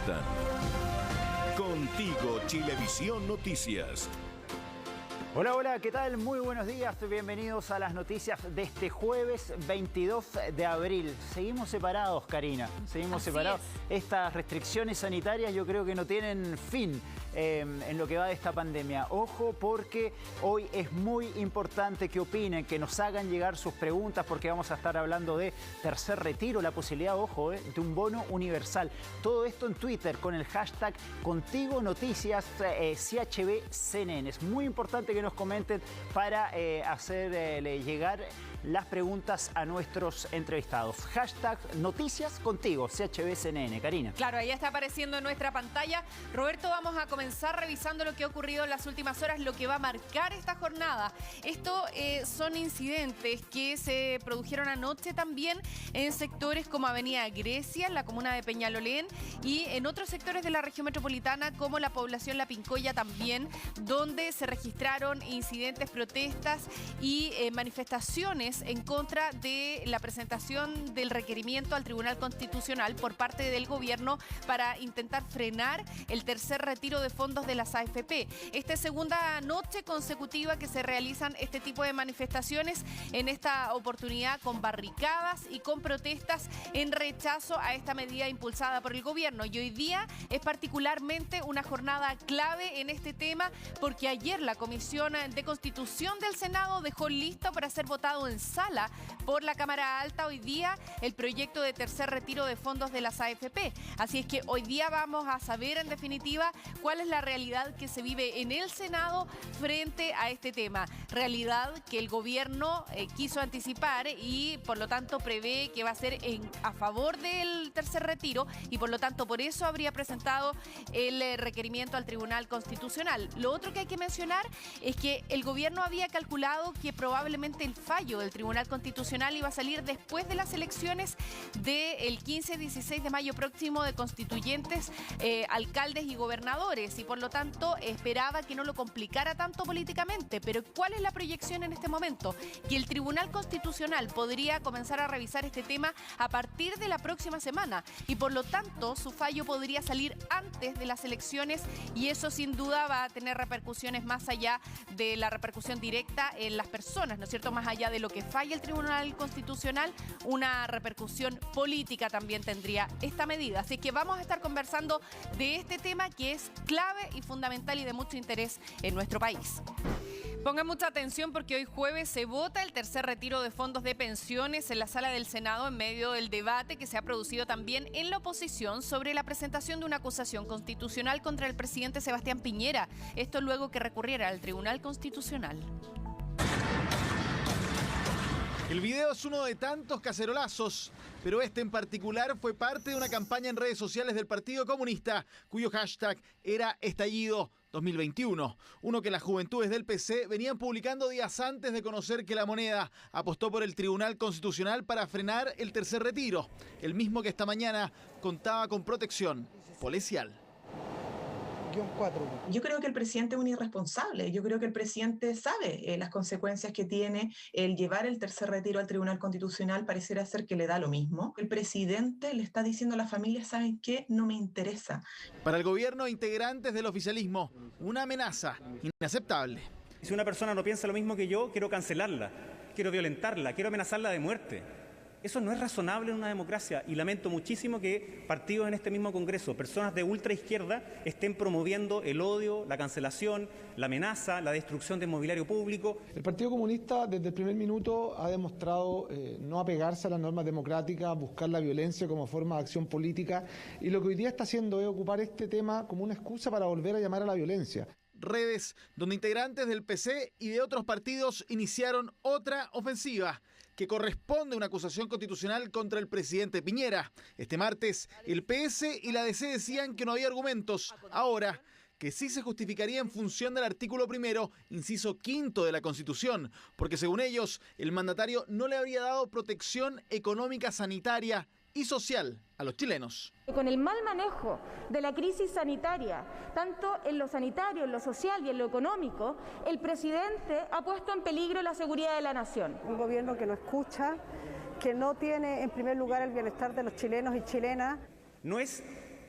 presentan Contigo Chilevisión Noticias. Hola, hola, ¿qué tal? Muy buenos días, bienvenidos a las noticias de este jueves 22 de abril. Seguimos separados, Karina, seguimos separados. Estas restricciones sanitarias yo creo que no tienen fin en lo que va de esta pandemia. Ojo, porque hoy es muy importante que opinen, que nos hagan llegar sus preguntas, porque vamos a estar hablando de tercer retiro, la posibilidad, ojo, de un bono universal. Todo esto en Twitter con el hashtag Contigo Noticias CHBCNN. Es muy importante que nos comenten para hacerle llegar las preguntas a nuestros entrevistados. Hashtag Noticias Contigo, CHBCNN. Karina. Claro, ahí está apareciendo en nuestra pantalla. Roberto, vamos a comenzar revisando lo que ha ocurrido en las últimas horas, lo que va a marcar esta jornada. Esto son incidentes que se produjeron anoche también en sectores como Avenida Grecia, en la comuna de Peñalolén, y en otros sectores de la región metropolitana como la población La Pincoya también, donde se registraron incidentes, protestas y manifestaciones en contra de la presentación del requerimiento al Tribunal Constitucional por parte del gobierno para intentar frenar el tercer retiro de fondos de las AFP. Esta es segunda noche consecutiva que se realizan este tipo de manifestaciones, en esta oportunidad con barricadas y con protestas en rechazo a esta medida impulsada por el gobierno. Y hoy día es particularmente una jornada clave en este tema, porque ayer la Comisión de Constitución del Senado dejó listo para ser votado en sala por la Cámara Alta hoy día el proyecto de tercer retiro de fondos de las AFP. Así es que hoy día vamos a saber en definitiva cuál es la realidad que se vive en el Senado frente a este tema. Realidad que el gobierno quiso anticipar y por lo tanto prevé que va a ser a favor del tercer retiro, y por lo tanto por eso habría presentado el requerimiento al Tribunal Constitucional. Lo otro que hay que mencionar es que el gobierno había calculado que probablemente el fallo del Tribunal Constitucional iba a salir después de las elecciones del 15-16 de mayo próximo de constituyentes, alcaldes y gobernadores, y por lo tanto esperaba que no lo complicara tanto políticamente. Pero ¿cuál es la proyección en este momento? Que el Tribunal Constitucional podría comenzar a revisar este tema a partir de la próxima semana, y por lo tanto su fallo podría salir antes de las elecciones, y eso sin duda va a tener repercusiones más allá de la repercusión directa en las personas, ¿no es cierto? Más allá de lo que falla el Tribunal Constitucional, una repercusión política también tendría esta medida. Así que vamos a estar conversando de este tema que es clave y fundamental y de mucho interés en nuestro país. Pongan mucha atención porque hoy jueves se vota el tercer retiro de fondos de pensiones en la sala del Senado en medio del debate que se ha producido también en la oposición sobre la presentación de una acusación constitucional contra el presidente Sebastián Piñera. Esto luego que recurriera al Tribunal Constitucional. El video es uno de tantos cacerolazos, pero este en particular fue parte de una campaña en redes sociales del Partido Comunista, cuyo hashtag era Estallido 2021, uno que las juventudes del PC venían publicando días antes de conocer que la moneda apostó por el Tribunal Constitucional para frenar el tercer retiro, el mismo que esta mañana contaba con protección policial. Yo creo que el presidente es un irresponsable. Yo creo que el presidente sabe las consecuencias que tiene el llevar el tercer retiro al Tribunal Constitucional. Pareciera ser que le da lo mismo. El presidente le está diciendo a la familia: ¿saben qué? No me interesa. Para el gobierno e integrantes del oficialismo, una amenaza inaceptable. Si una persona no piensa lo mismo que yo, quiero cancelarla, quiero violentarla, quiero amenazarla de muerte. Eso no es razonable en una democracia, y lamento muchísimo que partidos en este mismo Congreso, personas de ultraizquierda, estén promoviendo el odio, la cancelación, la amenaza, la destrucción del mobiliario público. El Partido Comunista desde el primer minuto ha demostrado no apegarse a las normas democráticas, buscar la violencia como forma de acción política, y lo que hoy día está haciendo es ocupar este tema como una excusa para volver a llamar a la violencia. Redes donde integrantes del PC y de otros partidos iniciaron otra ofensiva que corresponde a una acusación constitucional contra el presidente Piñera. Este martes, el PS y la DC decían que no había argumentos. Ahora, que sí se justificaría en función del artículo 1, inciso 5 de la Constitución, porque según ellos, el mandatario no le habría dado protección económica, sanitaria y social a los chilenos. Con el mal manejo de la crisis sanitaria, tanto en lo sanitario, en lo social y en lo económico, el presidente ha puesto en peligro la seguridad de la nación. Un gobierno que no escucha, que no tiene en primer lugar el bienestar de los chilenos y chilenas. No es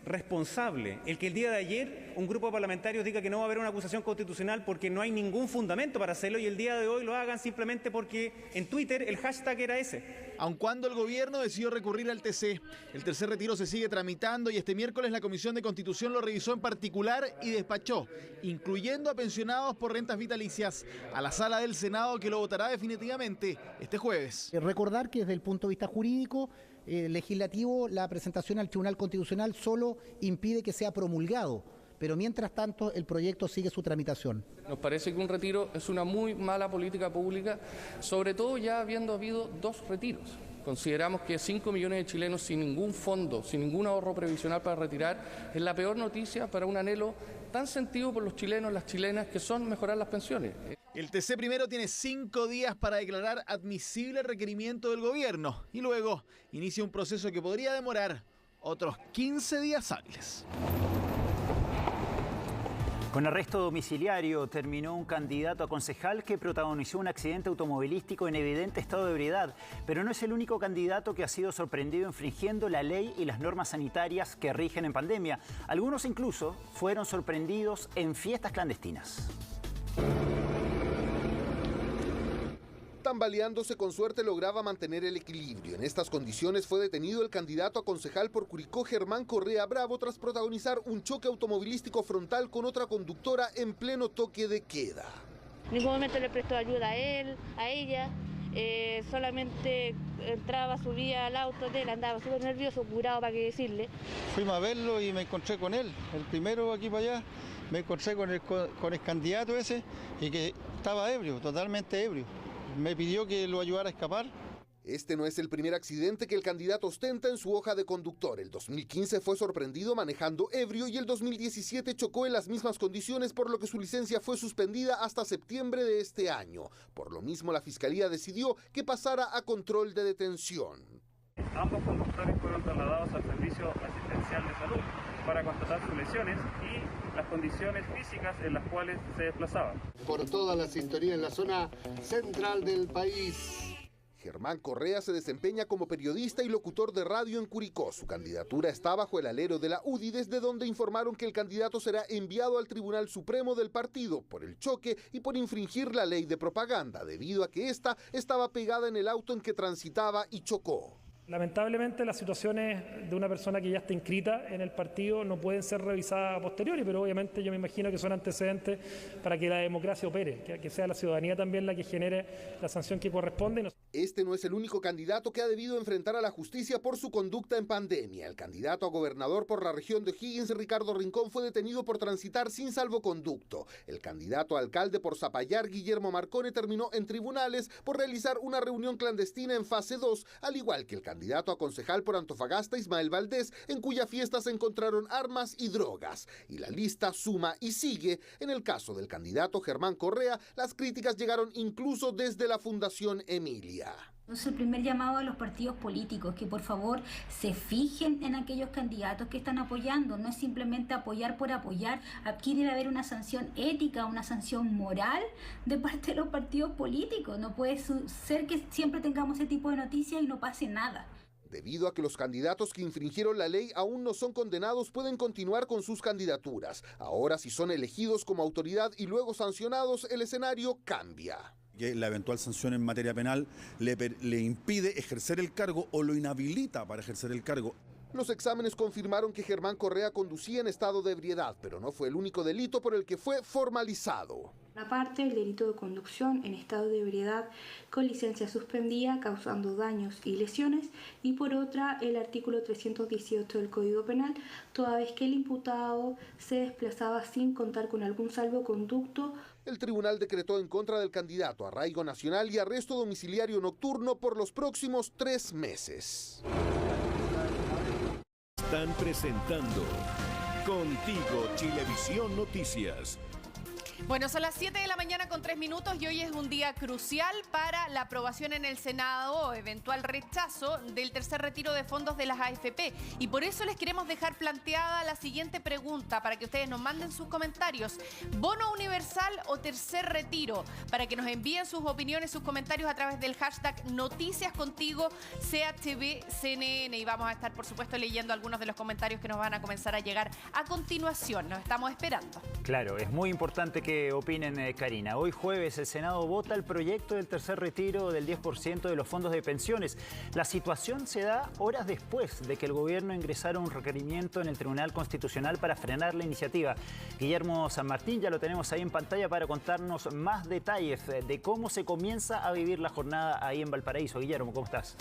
responsable el que el día de ayer un grupo de parlamentarios diga que no va a haber una acusación constitucional porque no hay ningún fundamento para hacerlo y el día de hoy lo hagan simplemente porque en Twitter el hashtag era ese? Aun cuando el gobierno decidió recurrir al TC, el tercer retiro se sigue tramitando y este miércoles la Comisión de Constitución lo revisó en particular y despachó, incluyendo a pensionados por rentas vitalicias, a la sala del Senado que lo votará definitivamente este jueves. Recordar que desde el punto de vista jurídico, legislativo, la presentación al Tribunal Constitucional solo impide que sea promulgado, pero mientras tanto el proyecto sigue su tramitación. Nos parece que un retiro es una muy mala política pública, sobre todo ya habiendo habido 2 retiros. Consideramos que 5 millones de chilenos sin ningún fondo, sin ningún ahorro previsional para retirar, es la peor noticia para un anhelo tan sentido por los chilenos, las chilenas, que son mejorar las pensiones. El TC primero tiene 5 días para declarar admisible el requerimiento del gobierno y luego inicia un proceso que podría demorar otros 15 días hábiles. Con arresto domiciliario terminó un candidato a concejal que protagonizó un accidente automovilístico en evidente estado de ebriedad, pero no es el único candidato que ha sido sorprendido infringiendo la ley y las normas sanitarias que rigen en pandemia. Algunos incluso fueron sorprendidos en fiestas clandestinas. Tambaleándose con suerte lograba mantener el equilibrio. En estas condiciones fue detenido el candidato a concejal por Curicó, Germán Correa Bravo, tras protagonizar un choque automovilístico frontal con otra conductora en pleno toque de queda. En ningún momento le prestó ayuda a él, a ella. Solamente entraba, subía al auto de él, andaba súper nervioso, curado, para qué decirle. Fuimos a verlo y me encontré con él, el primero aquí para allá. Me encontré con el candidato ese y que estaba ebrio, totalmente ebrio. Me pidió que lo ayudara a escapar. Este no es el primer accidente que el candidato ostenta en su hoja de conductor. El 2015 fue sorprendido manejando ebrio y el 2017 chocó en las mismas condiciones, por lo que su licencia fue suspendida hasta septiembre de este año. Por lo mismo, la Fiscalía decidió que pasara a control de detención. Ambos conductores fueron trasladados al Servicio Asistencial de Salud para constatar sus lesiones y las condiciones físicas en las cuales se desplazaban. Por toda la sintonía en la zona central del país. Germán Correa se desempeña como periodista y locutor de radio en Curicó. Su candidatura está bajo el alero de la UDI, desde donde informaron que el candidato será enviado al Tribunal Supremo del partido por el choque y por infringir la ley de propaganda, debido a que esta estaba pegada en el auto en que transitaba y chocó. Lamentablemente las situaciones de una persona que ya está inscrita en el partido no pueden ser revisadas a posteriori, pero obviamente yo me imagino que son antecedentes para que la democracia opere, que sea la ciudadanía también la que genere la sanción que corresponde. Este no es el único candidato que ha debido enfrentar a la justicia por su conducta en pandemia. El candidato a gobernador por la región de O'Higgins, Ricardo Rincón, fue detenido por transitar sin salvoconducto. El candidato a alcalde por Zapallar, Guillermo Marcone, terminó en tribunales por realizar una reunión clandestina en fase 2, al igual que el candidato a concejal por Antofagasta, Ismael Valdés, en cuya fiesta se encontraron armas y drogas. Y la lista suma y sigue. En el caso del candidato Germán Correa, las críticas llegaron incluso desde la Fundación Emilia. Entonces, el primer llamado a los partidos políticos, que por favor se fijen en aquellos candidatos que están apoyando, no es simplemente apoyar por apoyar. Aquí debe haber una sanción ética, una sanción moral de parte de los partidos políticos. No puede ser que siempre tengamos ese tipo de noticias y no pase nada. Debido a que los candidatos que infringieron la ley aún no son condenados, pueden continuar con sus candidaturas. Ahora, si son elegidos como autoridad y luego sancionados, el escenario cambia. Que la eventual sanción en materia penal le impide ejercer el cargo o lo inhabilita para ejercer el cargo. Los exámenes confirmaron que Germán Correa conducía en estado de ebriedad, pero no fue el único delito por el que fue formalizado. Una parte, el delito de conducción en estado de ebriedad con licencia suspendida causando daños y lesiones, y por otra el artículo 318 del Código Penal, toda vez que el imputado se desplazaba sin contar con algún salvoconducto. El tribunal decretó en contra del candidato arraigo nacional y arresto domiciliario nocturno por los próximos 3 meses. Están presentando Contigo Chilevisión Noticias. Bueno, son las 7 de la mañana con 3 minutos y hoy es un día crucial para la aprobación en el Senado o eventual rechazo del tercer retiro de fondos de las AFP. Y por eso les queremos dejar planteada la siguiente pregunta para que ustedes nos manden sus comentarios. ¿Bono universal o tercer retiro? Para que nos envíen sus opiniones, sus comentarios a través del hashtag NoticiasContigo CHBCNN. Y vamos a estar, por supuesto, leyendo algunos de los comentarios que nos van a comenzar a llegar a continuación. Nos estamos esperando. Claro, es muy importante que opinen, Karina. Hoy jueves el Senado vota el proyecto del tercer retiro del 10% de los fondos de pensiones. La situación se da horas después de que el gobierno ingresara un requerimiento en el Tribunal Constitucional para frenar la iniciativa. Guillermo San Martín ya lo tenemos ahí en pantalla para contarnos más detalles de cómo se comienza a vivir la jornada ahí en Valparaíso. Guillermo, ¿cómo estás?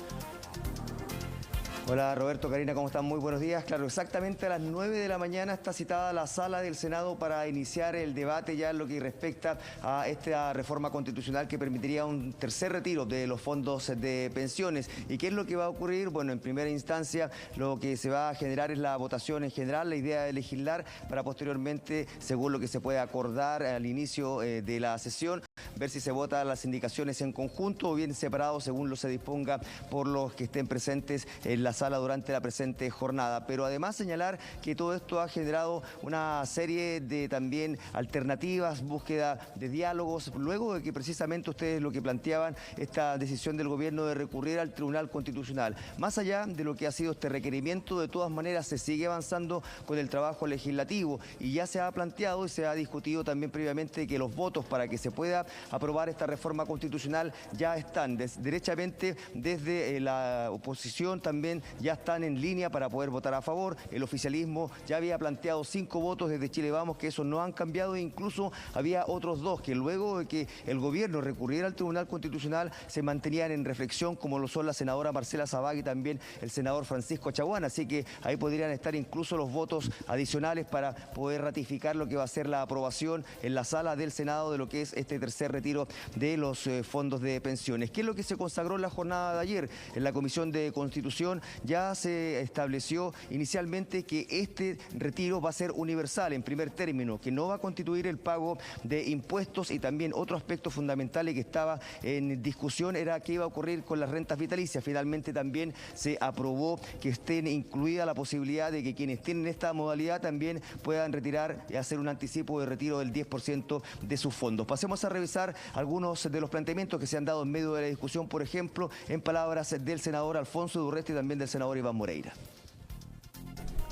Hola Roberto, Karina, ¿cómo están? Muy buenos días. Claro, exactamente a las 9 de la mañana está citada la sala del Senado para iniciar el debate ya en lo que respecta a esta reforma constitucional que permitiría un tercer retiro de los fondos de pensiones. ¿Y qué es lo que va a ocurrir? Bueno, en primera instancia lo que se va a generar es la votación en general, la idea de legislar para posteriormente, según lo que se puede acordar al inicio de la sesión, ver si se votan las indicaciones en conjunto o bien separado según lo se disponga por los que estén presentes en la sala durante la presente jornada. Pero además señalar que todo esto ha generado una serie de también alternativas, búsqueda de diálogos, luego de que precisamente ustedes lo que planteaban, esta decisión del gobierno de recurrir al Tribunal Constitucional. Más allá de lo que ha sido este requerimiento, de todas maneras se sigue avanzando con el trabajo legislativo y ya se ha planteado y se ha discutido también previamente que los votos para que se pueda aprobar esta reforma constitucional ya están. Derechamente desde la oposición también ya están en línea para poder votar a favor. El oficialismo ya había planteado 5 votos desde Chile Vamos, que esos no han cambiado, e incluso había otros 2 que luego de que el gobierno recurriera al Tribunal Constitucional se mantenían en reflexión, como lo son la senadora Marcela Sabag y también el senador Francisco Chaguán. Así que ahí podrían estar incluso los votos adicionales para poder ratificar lo que va a ser la aprobación en la sala del Senado de lo que es este tercer retiro de los fondos de pensiones. ¿Qué es lo que se consagró en la jornada de ayer? En la Comisión de Constitución ya se estableció inicialmente que este retiro va a ser universal en primer término, que no va a constituir el pago de impuestos, y también otro aspecto fundamental que estaba en discusión era qué iba a ocurrir con las rentas vitalicias. Finalmente también se aprobó que esté incluida la posibilidad de que quienes tienen esta modalidad también puedan retirar y hacer un anticipo de retiro del 10% de sus fondos. Pasemos a revisar algunos de los planteamientos que se han dado en medio de la discusión, por ejemplo, en palabras del senador Alfonso Udurresti y también del senador Iván Moreira.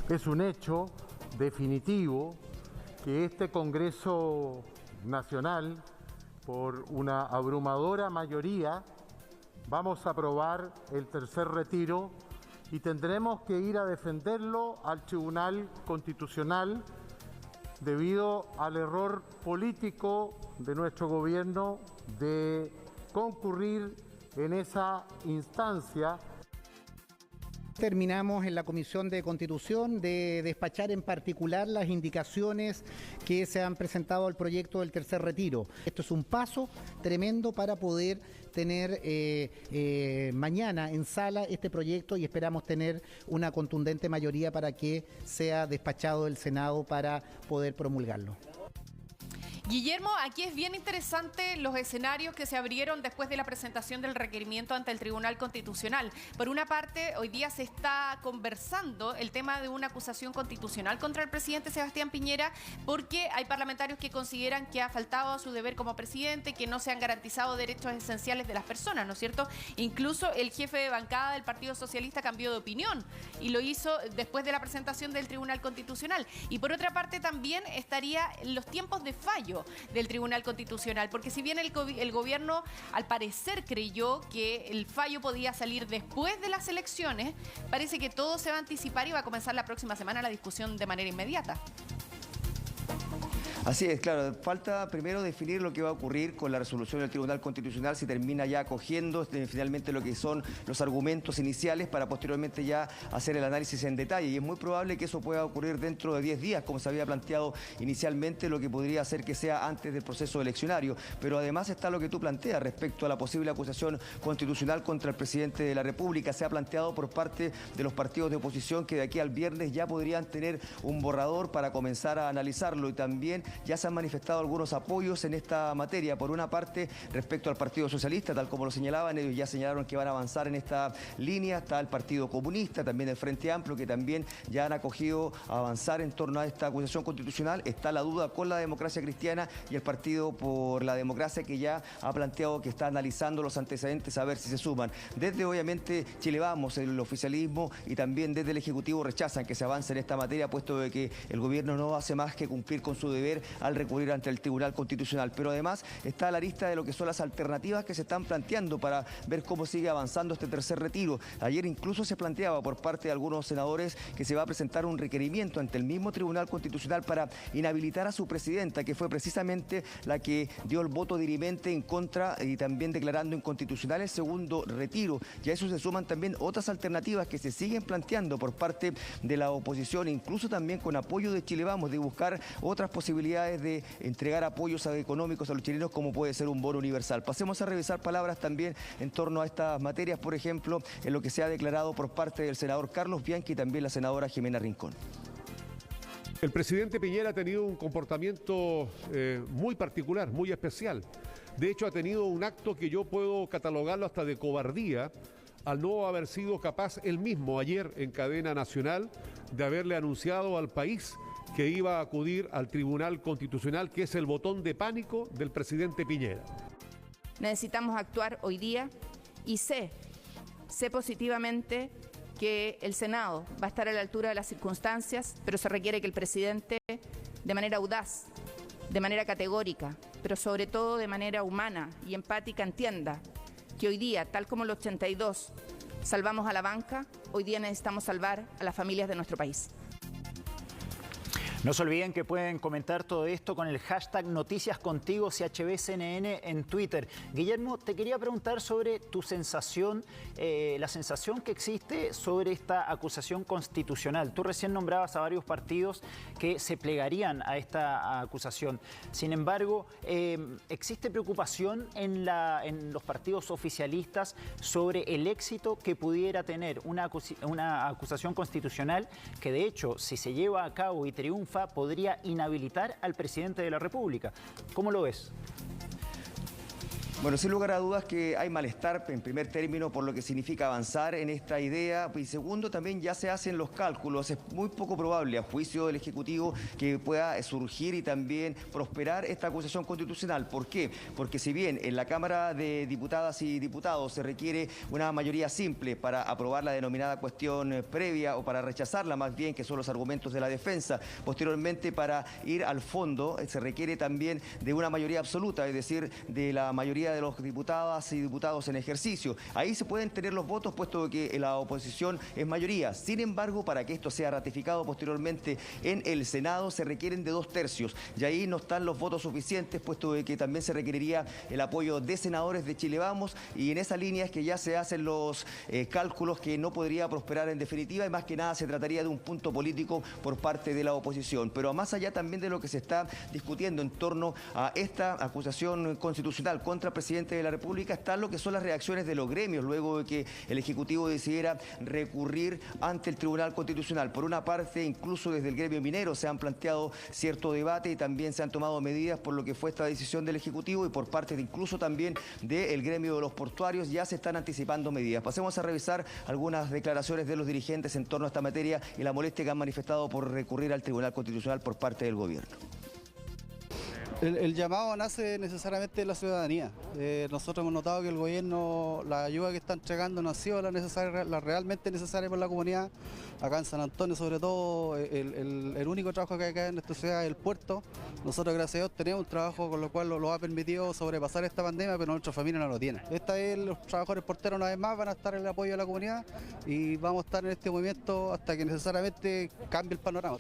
Es un hecho definitivo que este Congreso Nacional, por una abrumadora mayoría, vamos a aprobar el tercer retiro y tendremos que ir a defenderlo al Tribunal Constitucional debido al error político de nuestro gobierno de concurrir en esa instancia. Terminamos en la Comisión de Constitución de despachar en particular las indicaciones que se han presentado al proyecto del tercer retiro. Esto es un paso tremendo para poder tener mañana en sala este proyecto y esperamos tener una contundente mayoría para que sea despachado del Senado para poder promulgarlo. Guillermo, aquí es bien interesante los escenarios que se abrieron después de la presentación del requerimiento ante el Tribunal Constitucional. Por una parte, hoy día se está conversando el tema de una acusación constitucional contra el presidente Sebastián Piñera, porque hay parlamentarios que consideran que ha faltado a su deber como presidente, que no se han garantizado derechos esenciales de las personas, ¿no es cierto? Incluso el jefe de bancada del Partido Socialista cambió de opinión y lo hizo después de la presentación del Tribunal Constitucional. Y por otra parte también estaría los tiempos de fallo del Tribunal Constitucional, porque si bien el gobierno al parecer creyó que el fallo podía salir después de las elecciones, parece que todo se va a anticipar y va a comenzar la próxima semana la discusión de manera inmediata. Así es, claro, falta primero definir lo que va a ocurrir con la resolución del Tribunal Constitucional, si termina ya acogiendo finalmente lo que son los argumentos iniciales para posteriormente ya hacer el análisis en detalle. Y es muy probable que eso pueda ocurrir dentro de 10 días, como se había planteado inicialmente, lo que podría hacer que sea antes del proceso eleccionario. Pero además está lo que tú planteas respecto a la posible acusación constitucional contra el presidente de la República. Se ha planteado por parte de los partidos de oposición que de aquí al viernes ya podrían tener un borrador para comenzar a analizarlo, y también ya se han manifestado algunos apoyos en esta materia. Por una parte, respecto al Partido Socialista, tal como lo señalaban, ellos ya señalaron que van a avanzar en esta línea. Está el Partido Comunista, también el Frente Amplio, que también ya han acogido avanzar en torno a esta acusación constitucional. Está la duda con la Democracia Cristiana y el Partido por la Democracia, que ya ha planteado que está analizando los antecedentes a ver si se suman. Desde, obviamente, Chile Vamos, el oficialismo y también desde el Ejecutivo rechazan que se avance en esta materia, puesto de que el gobierno no hace más que cumplir con su deber al recurrir ante el Tribunal Constitucional. Pero además está la lista de lo que son las alternativas que se están planteando para ver cómo sigue avanzando este tercer retiro. Ayer incluso se planteaba por parte de algunos senadores que se va a presentar un requerimiento ante el mismo Tribunal Constitucional para inhabilitar a su presidenta, que fue precisamente la que dio el voto dirimente en contra y también declarando inconstitucional el segundo retiro. Y a eso se suman también otras alternativas que se siguen planteando por parte de la oposición, incluso también con apoyo de Chile Vamos, de buscar otras posibilidades de entregar apoyos económicos a los chilenos, como puede ser un bono universal. Pasemos a revisar palabras también en torno a estas materias, por ejemplo, en lo que se ha declarado por parte del senador Carlos Bianchi y también la senadora Jimena Rincón. El presidente Piñera ha tenido un comportamiento muy particular, muy especial. De hecho, ha tenido un acto que yo puedo catalogarlo hasta de cobardía, al no haber sido capaz él mismo ayer en cadena nacional de haberle anunciado al país que iba a acudir al Tribunal Constitucional, que es el botón de pánico del presidente Piñera. Necesitamos actuar hoy día y sé positivamente que el Senado va a estar a la altura de las circunstancias, pero se requiere que el presidente, de manera audaz, de manera categórica, pero sobre todo de manera humana y empática, entienda que hoy día, tal como el 82, salvamos a la banca, hoy día necesitamos salvar a las familias de nuestro país. No se olviden que pueden comentar todo esto con el hashtag NoticiasContigo_CHBCNN en Twitter. Guillermo, te quería preguntar sobre tu sensación, la sensación que existe sobre esta acusación constitucional. Tú recién nombrabas a varios partidos que se plegarían a esta acusación. Sin embargo, ¿existe preocupación en los partidos oficialistas sobre el éxito que pudiera tener una acusación constitucional que, de hecho, si se lleva a cabo y triunfa, podría inhabilitar al presidente de la República? ¿Cómo lo ves? Bueno, sin lugar a dudas que hay malestar, en primer término, por lo que significa avanzar en esta idea, y segundo, también ya se hacen los cálculos. Es muy poco probable, a juicio del Ejecutivo, que pueda surgir y también prosperar esta acusación constitucional. ¿Por qué? Porque si bien en la Cámara de Diputadas y Diputados se requiere una mayoría simple para aprobar la denominada cuestión previa, o para rechazarla más bien, que son los argumentos de la defensa, posteriormente para ir al fondo se requiere también de una mayoría absoluta, es decir, de la mayoría de los diputadas y diputados en ejercicio. Ahí se pueden tener los votos, puesto que la oposición es mayoría. Sin embargo, para que esto sea ratificado posteriormente en el Senado, se requieren de 2/3. Y ahí no están los votos suficientes, puesto que también se requeriría el apoyo de senadores de Chile Vamos, y en esa línea es que ya se hacen los cálculos que no podría prosperar en definitiva, y más que nada se trataría de un punto político por parte de la oposición. Pero más allá también de lo que se está discutiendo en torno a esta acusación constitucional contra el presidente de la República, están lo que son las reacciones de los gremios luego de que el Ejecutivo decidiera recurrir ante el Tribunal Constitucional. Por una parte, incluso desde el gremio minero se han planteado cierto debate y también se han tomado medidas por lo que fue esta decisión del Ejecutivo, y por parte de incluso también del gremio de los portuarios ya se están anticipando medidas. Pasemos a revisar algunas declaraciones de los dirigentes en torno a esta materia y la molestia que han manifestado por recurrir al Tribunal Constitucional por parte del gobierno. El llamado nace necesariamente de la ciudadanía. Nosotros hemos notado que el gobierno, la ayuda que está entregando no ha sido la realmente necesaria por la comunidad. Acá en San Antonio, sobre todo, el único trabajo que hay acá en nuestra ciudad es el puerto. Nosotros, gracias a Dios, tenemos un trabajo con lo cual lo ha permitido sobrepasar esta pandemia, pero nuestra familia no lo tiene. Esta vez los trabajadores porteros una vez más van a estar en el apoyo de la comunidad y vamos a estar en este movimiento hasta que necesariamente cambie el panorama.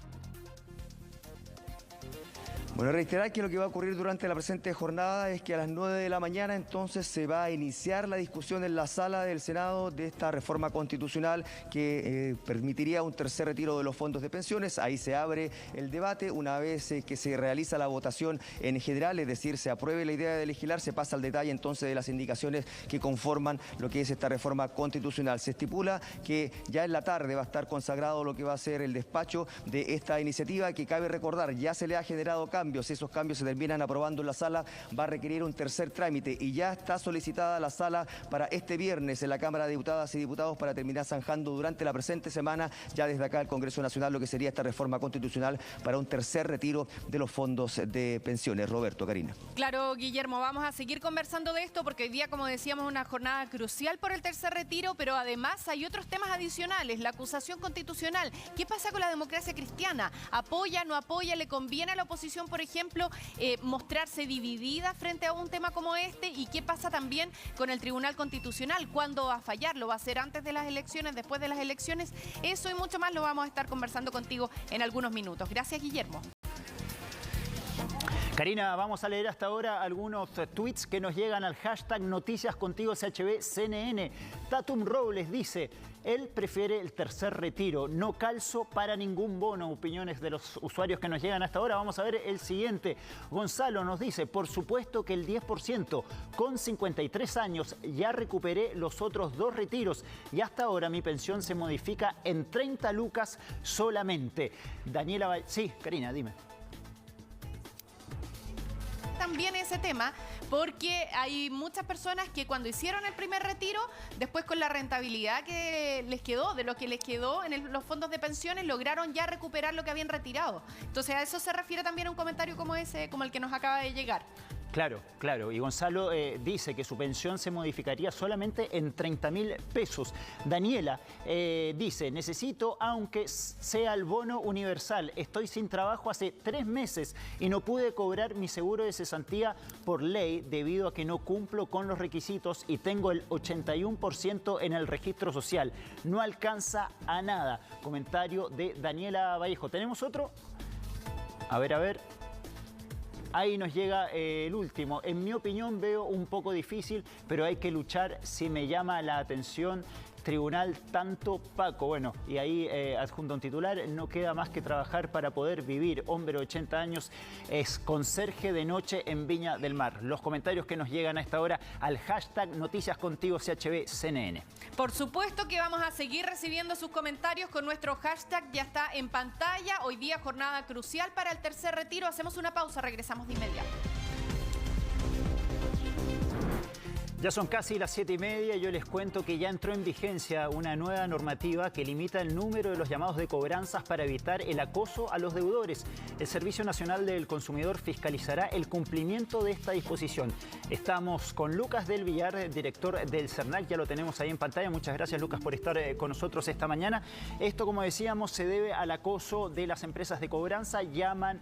Bueno, reiterar que lo que va a ocurrir durante la presente jornada es que a las 9 de la mañana entonces se va a iniciar la discusión en la sala del Senado de esta reforma constitucional que permitiría un tercer retiro de los fondos de pensiones. Ahí se abre el debate. Una vez que se realiza la votación en general, es decir, se apruebe la idea de legislar, se pasa al detalle entonces de las indicaciones que conforman lo que es esta reforma constitucional. Se estipula que ya en la tarde va a estar consagrado lo que va a ser el despacho de esta iniciativa, que cabe recordar, ya se le ha generado caso cambios. Si esos cambios se terminan aprobando en la sala, va a requerir un tercer trámite y ya está solicitada la sala para este viernes en la Cámara de Diputadas y Diputados para terminar zanjando durante la presente semana, ya desde acá el Congreso Nacional, lo que sería esta reforma constitucional para un tercer retiro de los fondos de pensiones. Roberto, Karina. Claro, Guillermo, vamos a seguir conversando de esto porque hoy día, como decíamos, es una jornada crucial por el tercer retiro, pero además hay otros temas adicionales. La acusación constitucional. ¿Qué pasa con la democracia cristiana? ¿Apoya, no apoya? ¿Le conviene a la oposición, por ejemplo, mostrarse dividida frente a un tema como este? ¿Y qué pasa también con el Tribunal Constitucional? ¿Cuándo va a fallar? ¿Lo va a hacer antes de las elecciones, después de las elecciones? Eso y mucho más lo vamos a estar conversando contigo en algunos minutos. Gracias, Guillermo. Karina, vamos a leer hasta ahora algunos tweets que nos llegan al hashtag Noticias Contigo CHB CNN. Tatum Robles dice: él prefiere el tercer retiro, no calzo para ningún bono. Opiniones de los usuarios que nos llegan hasta ahora. Vamos a ver el siguiente. Gonzalo nos dice: por supuesto que el 10%, con 53 años ya recuperé los otros 2 retiros y hasta ahora mi pensión se modifica en 30 lucas solamente. Daniela, sí, Karina, dime. También ese tema, porque hay muchas personas que cuando hicieron el primer retiro, después con la rentabilidad que les quedó, de lo que les quedó en los fondos de pensiones, lograron ya recuperar lo que habían retirado. Entonces a eso se refiere también un comentario como ese, como el que nos acaba de llegar. Claro, claro. Y Gonzalo dice que su pensión se modificaría solamente en 30.000 pesos. Daniela dice: necesito, aunque sea el bono universal. Estoy sin trabajo hace 3 meses y no pude cobrar mi seguro de cesantía por ley debido a que no cumplo con los requisitos y tengo el 81% en el registro social. No alcanza a nada. Comentario de Daniela Vallejo. ¿Tenemos otro? A ver. Ahí nos llega el último. En mi opinión veo un poco difícil, pero hay que luchar. Si me llama la atención, tribunal tanto Paco. Bueno, y ahí adjunto un titular: no queda más que trabajar para poder vivir. Hombre de 80 años es conserje de noche en Viña del Mar. Los comentarios que nos llegan a esta hora al hashtag Noticias Contigo CHB CNN. Por supuesto que vamos a seguir recibiendo sus comentarios con nuestro hashtag. Ya está en pantalla. Hoy día jornada crucial para el tercer retiro. Hacemos una pausa, regresamos de inmediato. Ya son casi las 7:30 y yo les cuento que ya entró en vigencia una nueva normativa que limita el número de los llamados de cobranzas para evitar el acoso a los deudores. El Servicio Nacional del Consumidor fiscalizará el cumplimiento de esta disposición. Estamos con Lucas del Villar, director del CERNAC, ya lo tenemos ahí en pantalla. Muchas gracias, Lucas, por estar con nosotros esta mañana. Esto, como decíamos, se debe al acoso de las empresas de cobranza. Llaman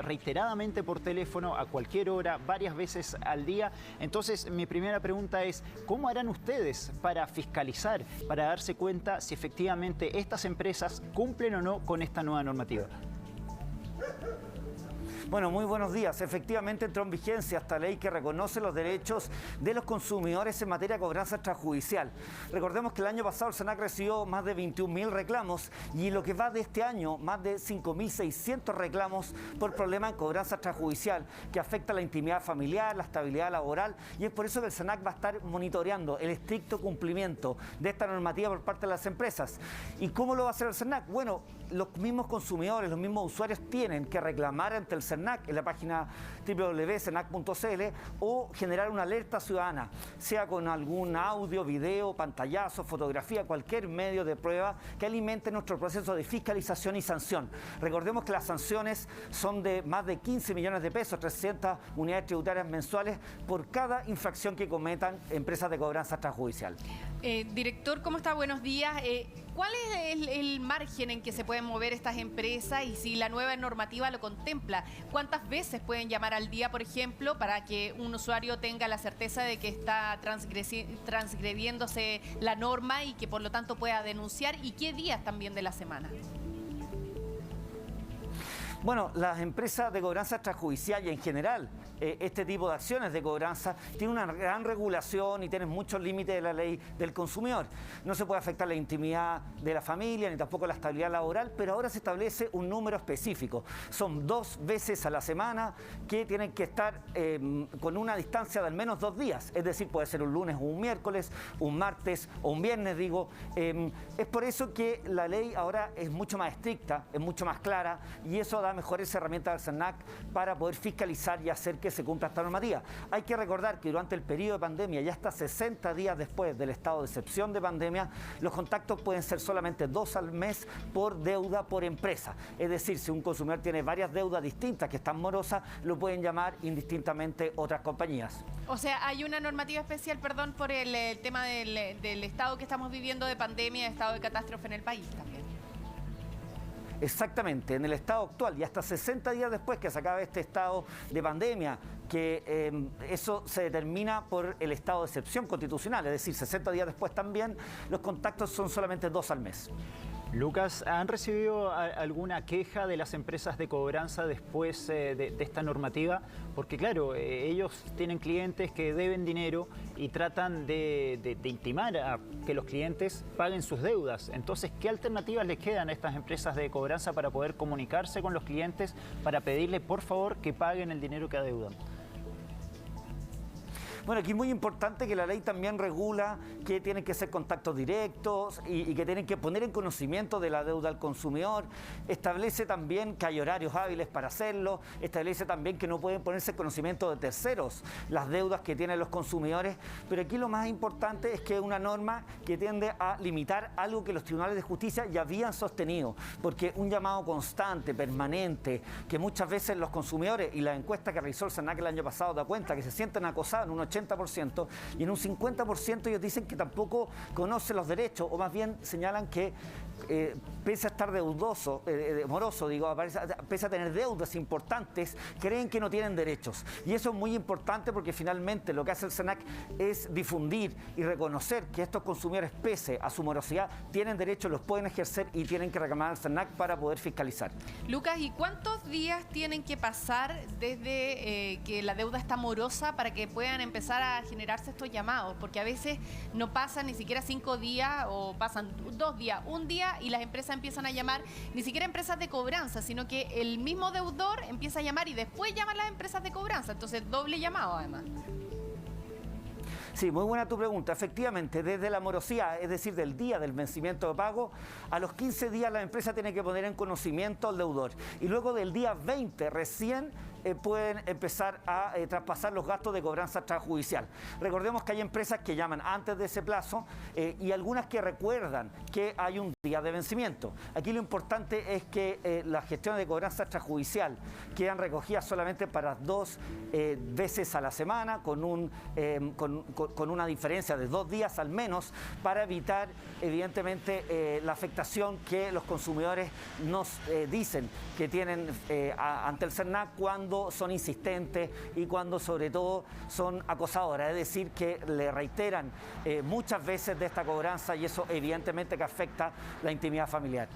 reiteradamente por teléfono a cualquier hora, varias veces al día. Entonces, mi primera pregunta es: ¿cómo harán ustedes para fiscalizar, para darse cuenta si efectivamente estas empresas cumplen o no con esta nueva normativa? Bueno, muy buenos días. Efectivamente entró en vigencia esta ley que reconoce los derechos de los consumidores en materia de cobranza extrajudicial. Recordemos que el año pasado el SENAC recibió más de 21.000 reclamos y lo que va de este año, más de 5.600 reclamos por problemas en cobranza extrajudicial que afecta la intimidad familiar, la estabilidad laboral, y es por eso que el SENAC va a estar monitoreando el estricto cumplimiento de esta normativa por parte de las empresas. ¿Y cómo lo va a hacer el SENAC? Bueno, los mismos consumidores, los mismos usuarios tienen que reclamar ante el SENAC en la página www.senac.cl o generar una alerta ciudadana, sea con algún audio, video, pantallazo, fotografía, cualquier medio de prueba que alimente nuestro proceso de fiscalización y sanción. Recordemos que las sanciones son de más de 15 millones de pesos, 300 unidades tributarias mensuales por cada infracción que cometan empresas de cobranza extrajudicial. Director, ¿cómo está? Buenos días. ¿Cuál es el margen en que se pueden mover estas empresas y si la nueva normativa lo contempla? ¿Cuántas veces pueden llamar al día, por ejemplo, para que un usuario tenga la certeza de que está transgrediéndose la norma y que por lo tanto pueda denunciar? ¿Y qué días también de la semana? Bueno, las empresas de cobranza extrajudicial y en general este tipo de acciones de cobranza tienen una gran regulación y tienen muchos límites de la ley del consumidor. No se puede afectar la intimidad de la familia ni tampoco la estabilidad laboral, pero ahora se establece un número específico. Son 2 veces a la semana que tienen que estar con una distancia de al menos 2 días. Es decir, puede ser un lunes o un miércoles, un martes o un viernes, digo. Es por eso que la ley ahora es mucho más estricta, es mucho más clara y eso da mejores herramientas del SERNAC para poder fiscalizar y hacer que se cumpla esta normativa. Hay que recordar que durante el periodo de pandemia, ya hasta 60 días después del estado de excepción de pandemia, los contactos pueden ser solamente 2 al mes por deuda por empresa. Es decir, si un consumidor tiene varias deudas distintas que están morosas, lo pueden llamar indistintamente otras compañías. O sea, hay una normativa especial, perdón, por el tema del estado que estamos viviendo de pandemia, estado de catástrofe en el país también. Exactamente, en el estado actual y hasta 60 días después que se acabe este estado de pandemia, que eso se determina por el estado de excepción constitucional, es decir, 60 días después también, los contactos son solamente 2 al mes. Lucas, ¿han recibido alguna queja de las empresas de cobranza después de esta normativa? Porque claro, ellos tienen clientes que deben dinero y tratan de intimar a que los clientes paguen sus deudas. Entonces, ¿qué alternativas les quedan a estas empresas de cobranza para poder comunicarse con los clientes, para pedirle por favor que paguen el dinero que adeudan? Bueno, aquí es muy importante que la ley también regula que tienen que ser contactos directos y que tienen que poner en conocimiento de la deuda al consumidor. Establece también que hay horarios hábiles para hacerlo. Establece también que no pueden ponerse en conocimiento de terceros las deudas que tienen los consumidores. Pero aquí lo más importante es que es una norma que tiende a limitar algo que los tribunales de justicia ya habían sostenido. Porque un llamado constante, permanente, que muchas veces los consumidores, y la encuesta que realizó el SERNAC el año pasado da cuenta que se sienten acosados en un 80%, y en un 50% ellos dicen que tampoco conocen los derechos, o más bien señalan que pese a estar moroso, pese a tener deudas importantes, creen que no tienen derechos. Y eso es muy importante porque finalmente lo que hace el SERNAC es difundir y reconocer que estos consumidores, pese a su morosidad, tienen derechos, los pueden ejercer y tienen que reclamar al SERNAC para poder fiscalizar. Lucas, ¿y cuántos días tienen que pasar desde que la deuda está morosa para que puedan empezar a generarse estos llamados? Porque a veces no pasan ni siquiera 5 días o pasan 2 días, un día y las empresas empiezan a llamar, ni siquiera empresas de cobranza, sino que el mismo deudor empieza a llamar y después llaman las empresas de cobranza. Entonces, doble llamado además. Sí, muy buena tu pregunta. Efectivamente, desde la morosidad, es decir, del día del vencimiento de pago, a los 15 días la empresa tiene que poner en conocimiento al deudor. Y luego del día 20 recién pueden empezar a traspasar los gastos de cobranza extrajudicial. Recordemos que hay empresas que llaman antes de ese plazo y algunas que recuerdan que hay un día de vencimiento. Aquí lo importante es que las gestiones de cobranza extrajudicial quedan recogidas solamente para 2 veces a la semana, con una diferencia de 2 días al menos, para evitar evidentemente la afectación que los consumidores nos dicen que tienen ante el SERNAC cuando son insistentes y cuando sobre todo son acosadoras, es decir, que le reiteran muchas veces de esta cobranza y eso evidentemente que afecta la intimidad familiar.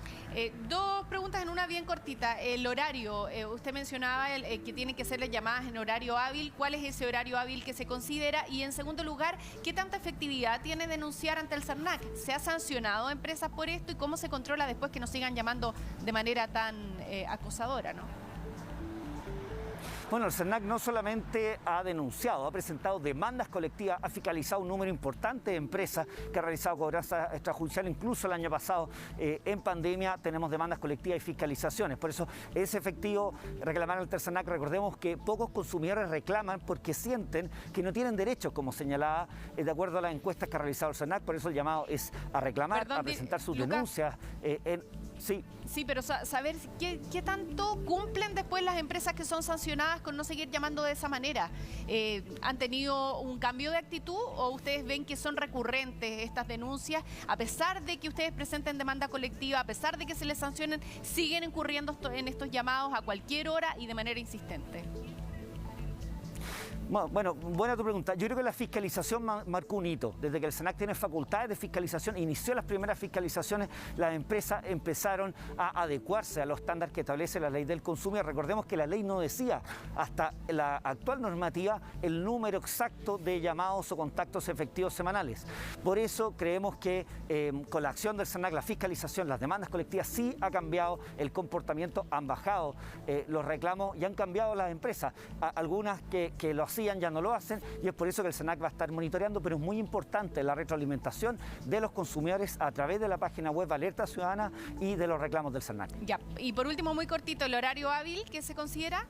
2 preguntas en una bien cortita. El horario, usted mencionaba que tienen que ser las llamadas en horario hábil. ¿Cuál es ese horario hábil que se considera? Y en segundo lugar, ¿qué tanta efectividad tiene denunciar ante el SERNAC? ¿Se ha sancionado a empresas por esto y cómo se controla después que nos sigan llamando de manera tan acosadora, ¿no? Bueno, el SERNAC no solamente ha denunciado, ha presentado demandas colectivas, ha fiscalizado un número importante de empresas que han realizado cobranza extrajudicial. Incluso el año pasado, en pandemia, tenemos demandas colectivas y fiscalizaciones. Por eso es efectivo reclamar al SERNAC. Recordemos que pocos consumidores reclaman porque sienten que no tienen derechos, como señalaba de acuerdo a las encuestas que ha realizado el SERNAC. Por eso el llamado es a reclamar, a presentar sus denuncias. Sí, pero saber qué tanto cumplen después las empresas que son sancionadas con no seguir llamando de esa manera. ¿Han tenido un cambio de actitud o ustedes ven que son recurrentes estas denuncias? A pesar de que ustedes presenten demanda colectiva, a pesar de que se les sancionen, siguen incurriendo en estos llamados a cualquier hora y de manera insistente. Bueno, buena tu pregunta. Yo creo que la fiscalización marcó un hito. Desde que el SERNAC tiene facultades de fiscalización, inició las primeras fiscalizaciones, las empresas empezaron a adecuarse a los estándares que establece la ley del consumidor. Recordemos que la ley no decía, hasta la actual normativa, el número exacto de llamados o contactos efectivos semanales. Por eso creemos que con la acción del SERNAC, la fiscalización, las demandas colectivas, sí ha cambiado el comportamiento, han bajado los reclamos y han cambiado las empresas. Algunas que que lo hacían ya no lo hacen, y es por eso que el SENAC va a estar monitoreando, pero es muy importante la retroalimentación de los consumidores a través de la página web Alerta Ciudadana y de los reclamos del SENAC. Ya, y por último, muy cortito, el horario hábil, ¿qué se considera?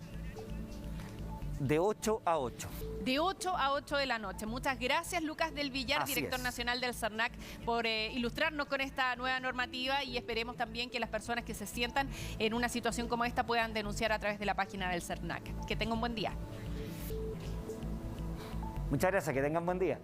De 8 a 8. De 8 a 8 de la noche. Muchas gracias, Lucas del Villar, Así director es. nacional del SERNAC, por ilustrarnos con esta nueva normativa, y esperemos también que las personas que se sientan en una situación como esta puedan denunciar a través de la página del SERNAC. Que tengan un buen día. Muchas gracias, que tengan buen día.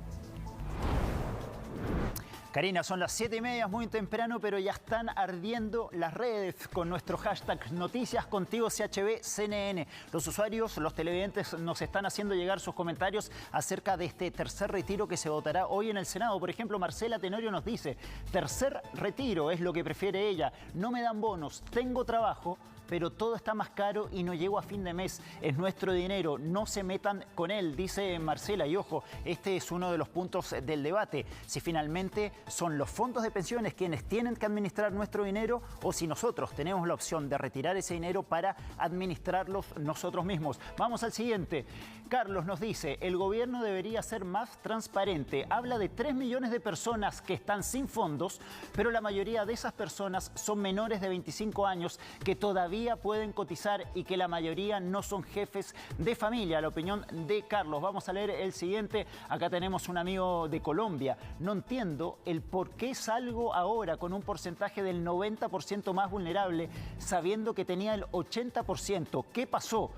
Karina, son las 7:30, muy temprano, pero ya están ardiendo las redes con nuestro hashtag Noticias Contigo CHB-CNN. Los usuarios, los televidentes nos están haciendo llegar sus comentarios acerca de este tercer retiro que se votará hoy en el Senado. Por ejemplo, Marcela Tenorio nos dice: tercer retiro es lo que prefiere ella. No me dan bonos, tengo trabajo, pero todo está más caro y no llego a fin de mes. Es nuestro dinero, no se metan con él, dice Marcela. Y ojo, este es uno de los puntos del debate. Si finalmente son los fondos de pensiones quienes tienen que administrar nuestro dinero, o si nosotros tenemos la opción de retirar ese dinero para administrarlos nosotros mismos. Vamos al siguiente. Carlos nos dice: el gobierno debería ser más transparente. Habla de 3 millones de personas que están sin fondos, pero la mayoría de esas personas son menores de 25 años que todavía pueden cotizar y que la mayoría no son jefes de familia. La opinión de Carlos. Vamos a leer el siguiente. Acá tenemos un amigo de Colombia. No entiendo el por qué salgo ahora con un porcentaje del 90% más vulnerable sabiendo que tenía el 80%. ¿Qué pasó?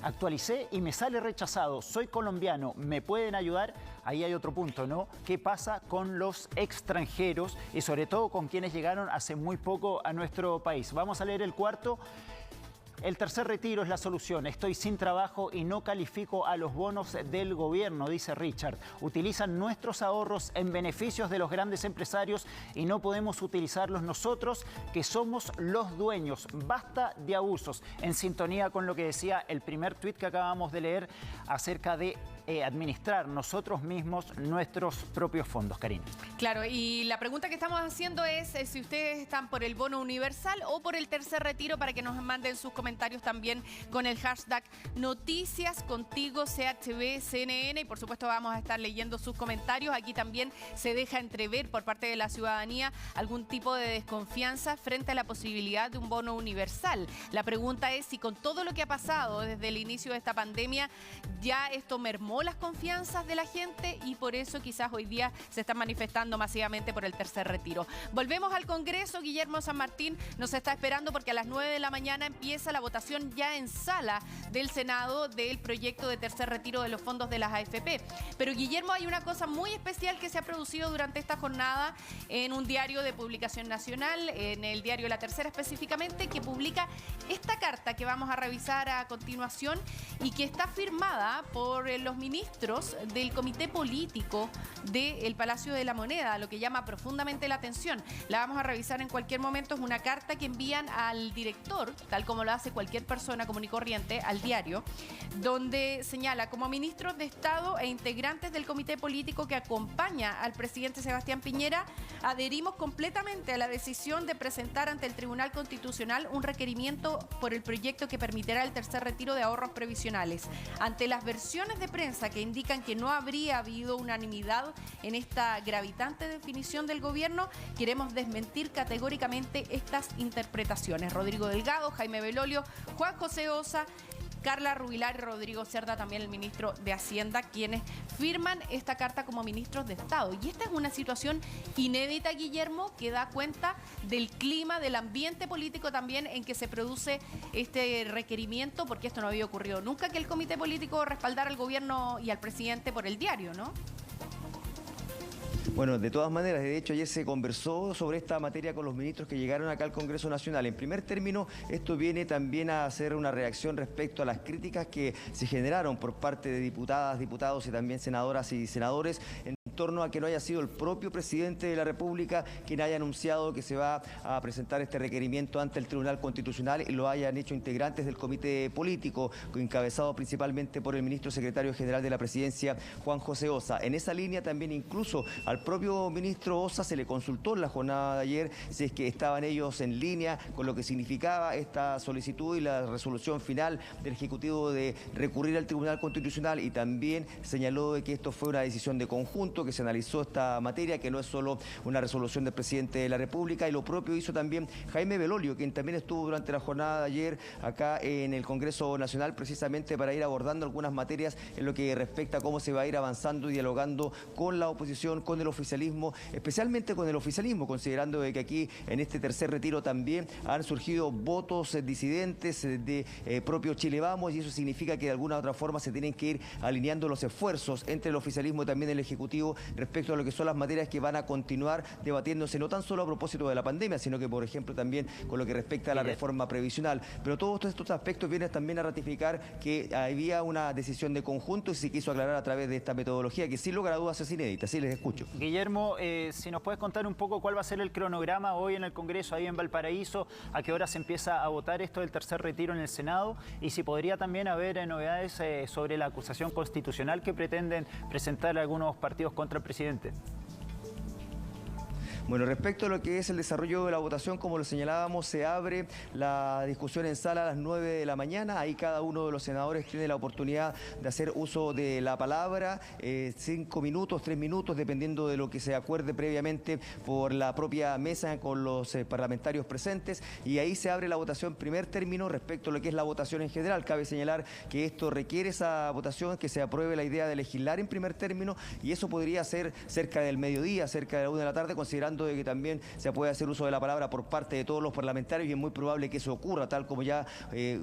Actualicé y me sale rechazado. Soy colombiano, ¿me pueden ayudar? Ahí hay otro punto, ¿no? ¿Qué pasa con los extranjeros y sobre todo con quienes llegaron hace muy poco a nuestro país? Vamos a leer el cuarto. El tercer retiro es la solución. Estoy sin trabajo y no califico a los bonos del gobierno, dice Richard. Utilizan nuestros ahorros en beneficios de los grandes empresarios y no podemos utilizarlos nosotros, que somos los dueños. Basta de abusos. En sintonía con lo que decía el primer tuit que acabamos de leer acerca de administrar nosotros mismos nuestros propios fondos, Karina. Claro, y la pregunta que estamos haciendo es si ustedes están por el bono universal o por el tercer retiro, para que nos manden sus comentarios también con el hashtag Noticias Contigo CHB-CNN, y por supuesto vamos a estar leyendo sus comentarios. Aquí también se deja entrever por parte de la ciudadanía algún tipo de desconfianza frente a la posibilidad de un bono universal. La pregunta es si con todo lo que ha pasado desde el inicio de esta pandemia ya esto mermó las confianzas de la gente, y por eso quizás hoy día se están manifestando masivamente por el tercer retiro. Volvemos al Congreso. Guillermo San Martín nos está esperando porque a las 9 de la mañana empieza la votación ya en sala del Senado del proyecto de tercer retiro de los fondos de las AFP. Pero Guillermo, hay una cosa muy especial que se ha producido durante esta jornada en un diario de publicación nacional, en el diario La Tercera específicamente, que publica esta carta que vamos a revisar a continuación y que está firmada por los ministros del Comité Político del Palacio de la Moneda, lo que llama profundamente la atención. La vamos a revisar en cualquier momento. Es una carta que envían al director, tal como lo hace cualquier persona común y corriente, al diario, donde señala: como ministros de Estado e integrantes del Comité Político que acompaña al presidente Sebastián Piñera, adherimos completamente a la decisión de presentar ante el Tribunal Constitucional un requerimiento por el proyecto que permitirá el tercer retiro de ahorros previsionales. Ante las versiones de prensa que indican que no habría habido unanimidad en esta gravitante definición del gobierno, queremos desmentir categóricamente estas interpretaciones. Rodrigo Delgado, Jaime Belolio, Juan José Osa, Carla Rubilar y Rodrigo Cerda, también el ministro de Hacienda, quienes firman esta carta como ministros de Estado. Y esta es una situación inédita, Guillermo, que da cuenta del clima, del ambiente político también en que se produce este requerimiento, porque esto no había ocurrido nunca, que el Comité Político respaldara al gobierno y al presidente por el diario, ¿no? Bueno, de todas maneras, de hecho ayer se conversó sobre esta materia con los ministros que llegaron acá al Congreso Nacional. En primer término, esto viene también a hacer una reacción respecto a las críticas que se generaron por parte de diputadas, diputados y también senadoras y senadores en torno a que no haya sido el propio presidente de la República quien haya anunciado que se va a presentar este requerimiento ante el Tribunal Constitucional y lo hayan hecho integrantes del comité político, encabezado principalmente por el ministro secretario general de la Presidencia, Juan José Ossa. En esa línea también incluso al propio ministro Ossa se le consultó en la jornada de ayer si es que estaban ellos en línea con lo que significaba esta solicitud y la resolución final del Ejecutivo de recurrir al Tribunal Constitucional, y también señaló de que esto fue una decisión de conjunto, que se analizó esta materia, que no es solo una resolución del presidente de la República, y lo propio hizo también Jaime Belolio, quien también estuvo durante la jornada de ayer acá en el Congreso Nacional, precisamente para ir abordando algunas materias en lo que respecta a cómo se va a ir avanzando y dialogando con la oposición, con el oficialismo, especialmente con el oficialismo, considerando de que aquí en este tercer retiro también han surgido votos disidentes de propio Chile Vamos, y eso significa que de alguna u otra forma se tienen que ir alineando los esfuerzos entre el oficialismo y también el Ejecutivo respecto a lo que son las materias que van a continuar debatiéndose, no tan solo a propósito de la pandemia, sino que, por ejemplo, también con lo que respecta a la reforma previsional. Pero todos estos aspectos vienen también a ratificar que había una decisión de conjunto y se quiso aclarar a través de esta metodología que sin lugar a dudas es inédita. Sí, les escucho. Guillermo, si nos puedes contar un poco cuál va a ser el cronograma hoy en el Congreso, ahí en Valparaíso, a qué hora se empieza a votar esto del tercer retiro en el Senado, y si podría también haber novedades sobre la acusación constitucional que pretenden presentar algunos partidos contra el presidente. Bueno, respecto a lo que es el desarrollo de la votación, como lo señalábamos, se abre la discusión en sala a las 9 de la mañana. Ahí cada uno de los senadores tiene la oportunidad de hacer uso de la palabra, 5 minutos, 3 minutos, dependiendo de lo que se acuerde previamente por la propia mesa con los parlamentarios presentes. Y ahí se abre la votación primer término respecto a lo que es la votación en general. Cabe señalar que esto requiere esa votación, que se apruebe la idea de legislar en primer término, y eso podría ser cerca del mediodía, cerca de la 1 de la tarde, considerando de que también se puede hacer uso de la palabra por parte de todos los parlamentarios, y es muy probable que eso ocurra, tal como ya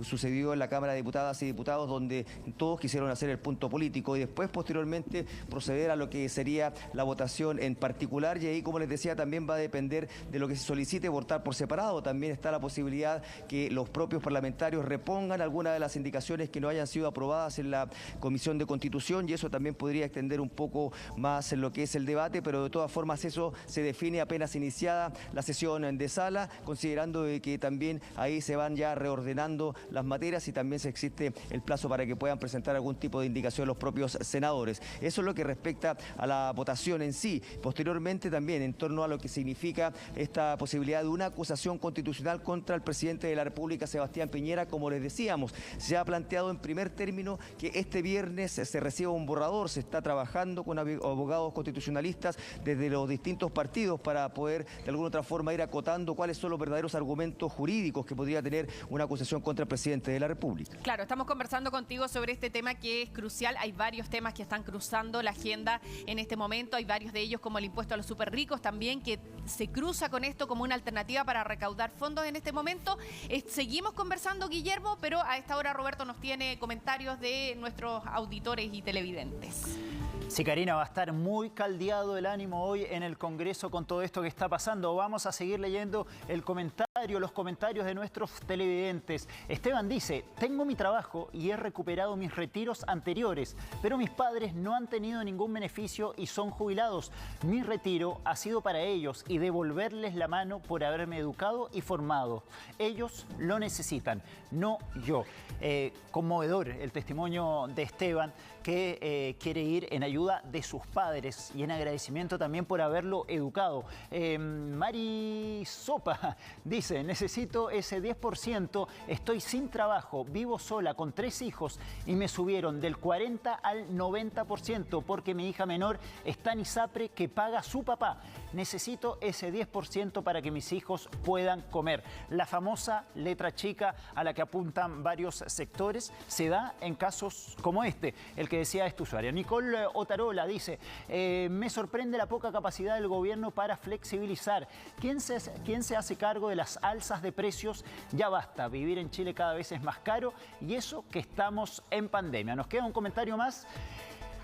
sucedió en la Cámara de Diputadas y Diputados, donde todos quisieron hacer el punto político y después posteriormente proceder a lo que sería la votación en particular. Y ahí, como les decía, también va a depender de lo que se solicite votar por separado. También está la posibilidad que los propios parlamentarios repongan algunas de las indicaciones que no hayan sido aprobadas en la Comisión de Constitución, y eso también podría extender un poco más en lo que es el debate, pero de todas formas eso se define apenas iniciada la sesión de sala, considerando que también ahí se van ya reordenando las materias y también se existe el plazo para que puedan presentar algún tipo de indicación los propios senadores. Eso es lo que respecta a la votación en sí. Posteriormente también en torno a lo que significa esta posibilidad de una acusación constitucional contra el presidente de la República, Sebastián Piñera, como les decíamos, se ha planteado en primer término que este viernes se reciba un borrador. Se está trabajando con abogados constitucionalistas desde los distintos partidos para poder de alguna otra forma ir acotando cuáles son los verdaderos argumentos jurídicos que podría tener una acusación contra el presidente de la República. Claro, estamos conversando contigo sobre este tema que es crucial. Hay varios temas que están cruzando la agenda en este momento. Hay varios de ellos, como el impuesto a los superricos también, que se cruza con esto como una alternativa para recaudar fondos en este momento. Seguimos conversando, Guillermo, pero a esta hora Roberto nos tiene comentarios de nuestros auditores y televidentes. Sí, Karina, va a estar muy caldeado el ánimo hoy en el Congreso con todo esto que está pasando. Vamos a seguir leyendo los comentarios de nuestros televidentes. Esteban dice: tengo mi trabajo y he recuperado mis retiros anteriores, pero mis padres no han tenido ningún beneficio y son jubilados. Mi retiro ha sido para ellos y devolverles la mano por haberme educado y formado. Ellos lo necesitan, no yo. Conmovedor el testimonio de Esteban, que quiere ir en ayuda de sus padres y en agradecimiento también por haberlo educado. Mari Sopa dice: necesito ese 10%, estoy sin trabajo, vivo sola con 3 hijos y me subieron del 40 al 90% porque mi hija menor está en ISAPRE que paga su papá. Necesito ese 10% para que mis hijos puedan comer. La famosa letra chica a la que apuntan varios sectores se da en casos como este, el que decía esta usuaria. Nicole Otarola dice: me sorprende la poca capacidad del gobierno para flexibilizar. ¿Quién se hace cargo de las alzas de precios? Ya basta, vivir en Chile cada vez es más caro y eso que estamos en pandemia. Nos queda un comentario más.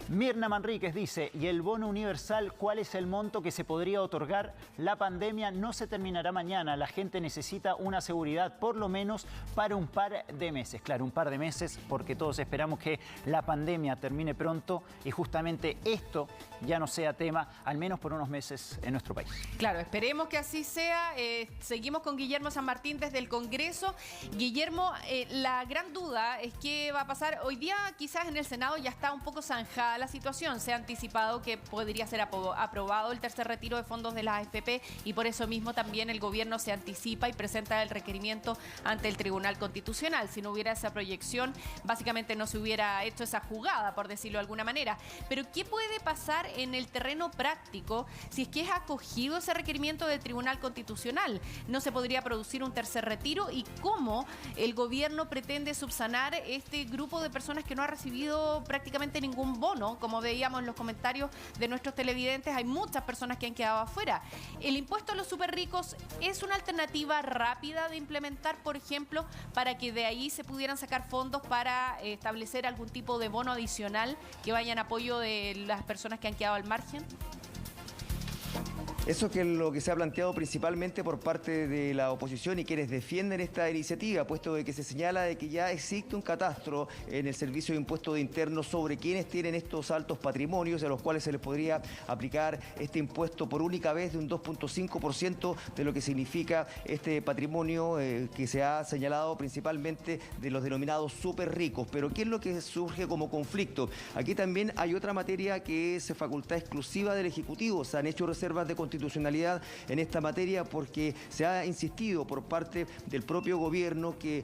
Mirna Manríquez dice, ¿y el bono universal cuál es el monto que se podría otorgar? La pandemia no se terminará mañana, la gente necesita una seguridad por lo menos para un par de meses. Claro, un par de meses porque todos esperamos que la pandemia termine pronto y justamente esto ya no sea tema, al menos por unos meses en nuestro país. Claro, esperemos que así sea. Seguimos con Guillermo San Martín desde el Congreso. Guillermo, la gran duda es qué va a pasar. Hoy día quizás en el Senado ya está un poco zanjada la situación. Se ha anticipado que podría ser aprobado el tercer retiro de fondos de la AFP y por eso mismo también el gobierno se anticipa y presenta el requerimiento ante el Tribunal Constitucional. Si no hubiera esa proyección, básicamente no se hubiera hecho esa jugada, por decirlo de alguna manera. Pero ¿qué puede pasar en el terreno práctico si es que es acogido ese requerimiento del Tribunal Constitucional? ¿No se podría producir un tercer retiro? ¿Y cómo el gobierno pretende subsanar este grupo de personas que no ha recibido prácticamente ningún bono? Como veíamos en los comentarios de nuestros televidentes, hay muchas personas que han quedado afuera. ¿El impuesto a los súper ricos es una alternativa rápida de implementar, por ejemplo, para que de ahí se pudieran sacar fondos para establecer algún tipo de bono adicional que vaya en apoyo de las personas que han quedado al margen? Eso es lo que se ha planteado principalmente por parte de la oposición y quienes defienden esta iniciativa, puesto de que se señala de que ya existe un catastro en el Servicio de Impuesto de Internos sobre quienes tienen estos altos patrimonios, a los cuales se les podría aplicar este impuesto por única vez de un 2.5% de lo que significa este patrimonio que se ha señalado principalmente de los denominados súper ricos. Pero ¿qué es lo que surge como conflicto? Aquí también hay otra materia que es facultad exclusiva del Ejecutivo. Se han hecho reservas de constitucionalidad en esta materia porque se ha insistido por parte del propio gobierno que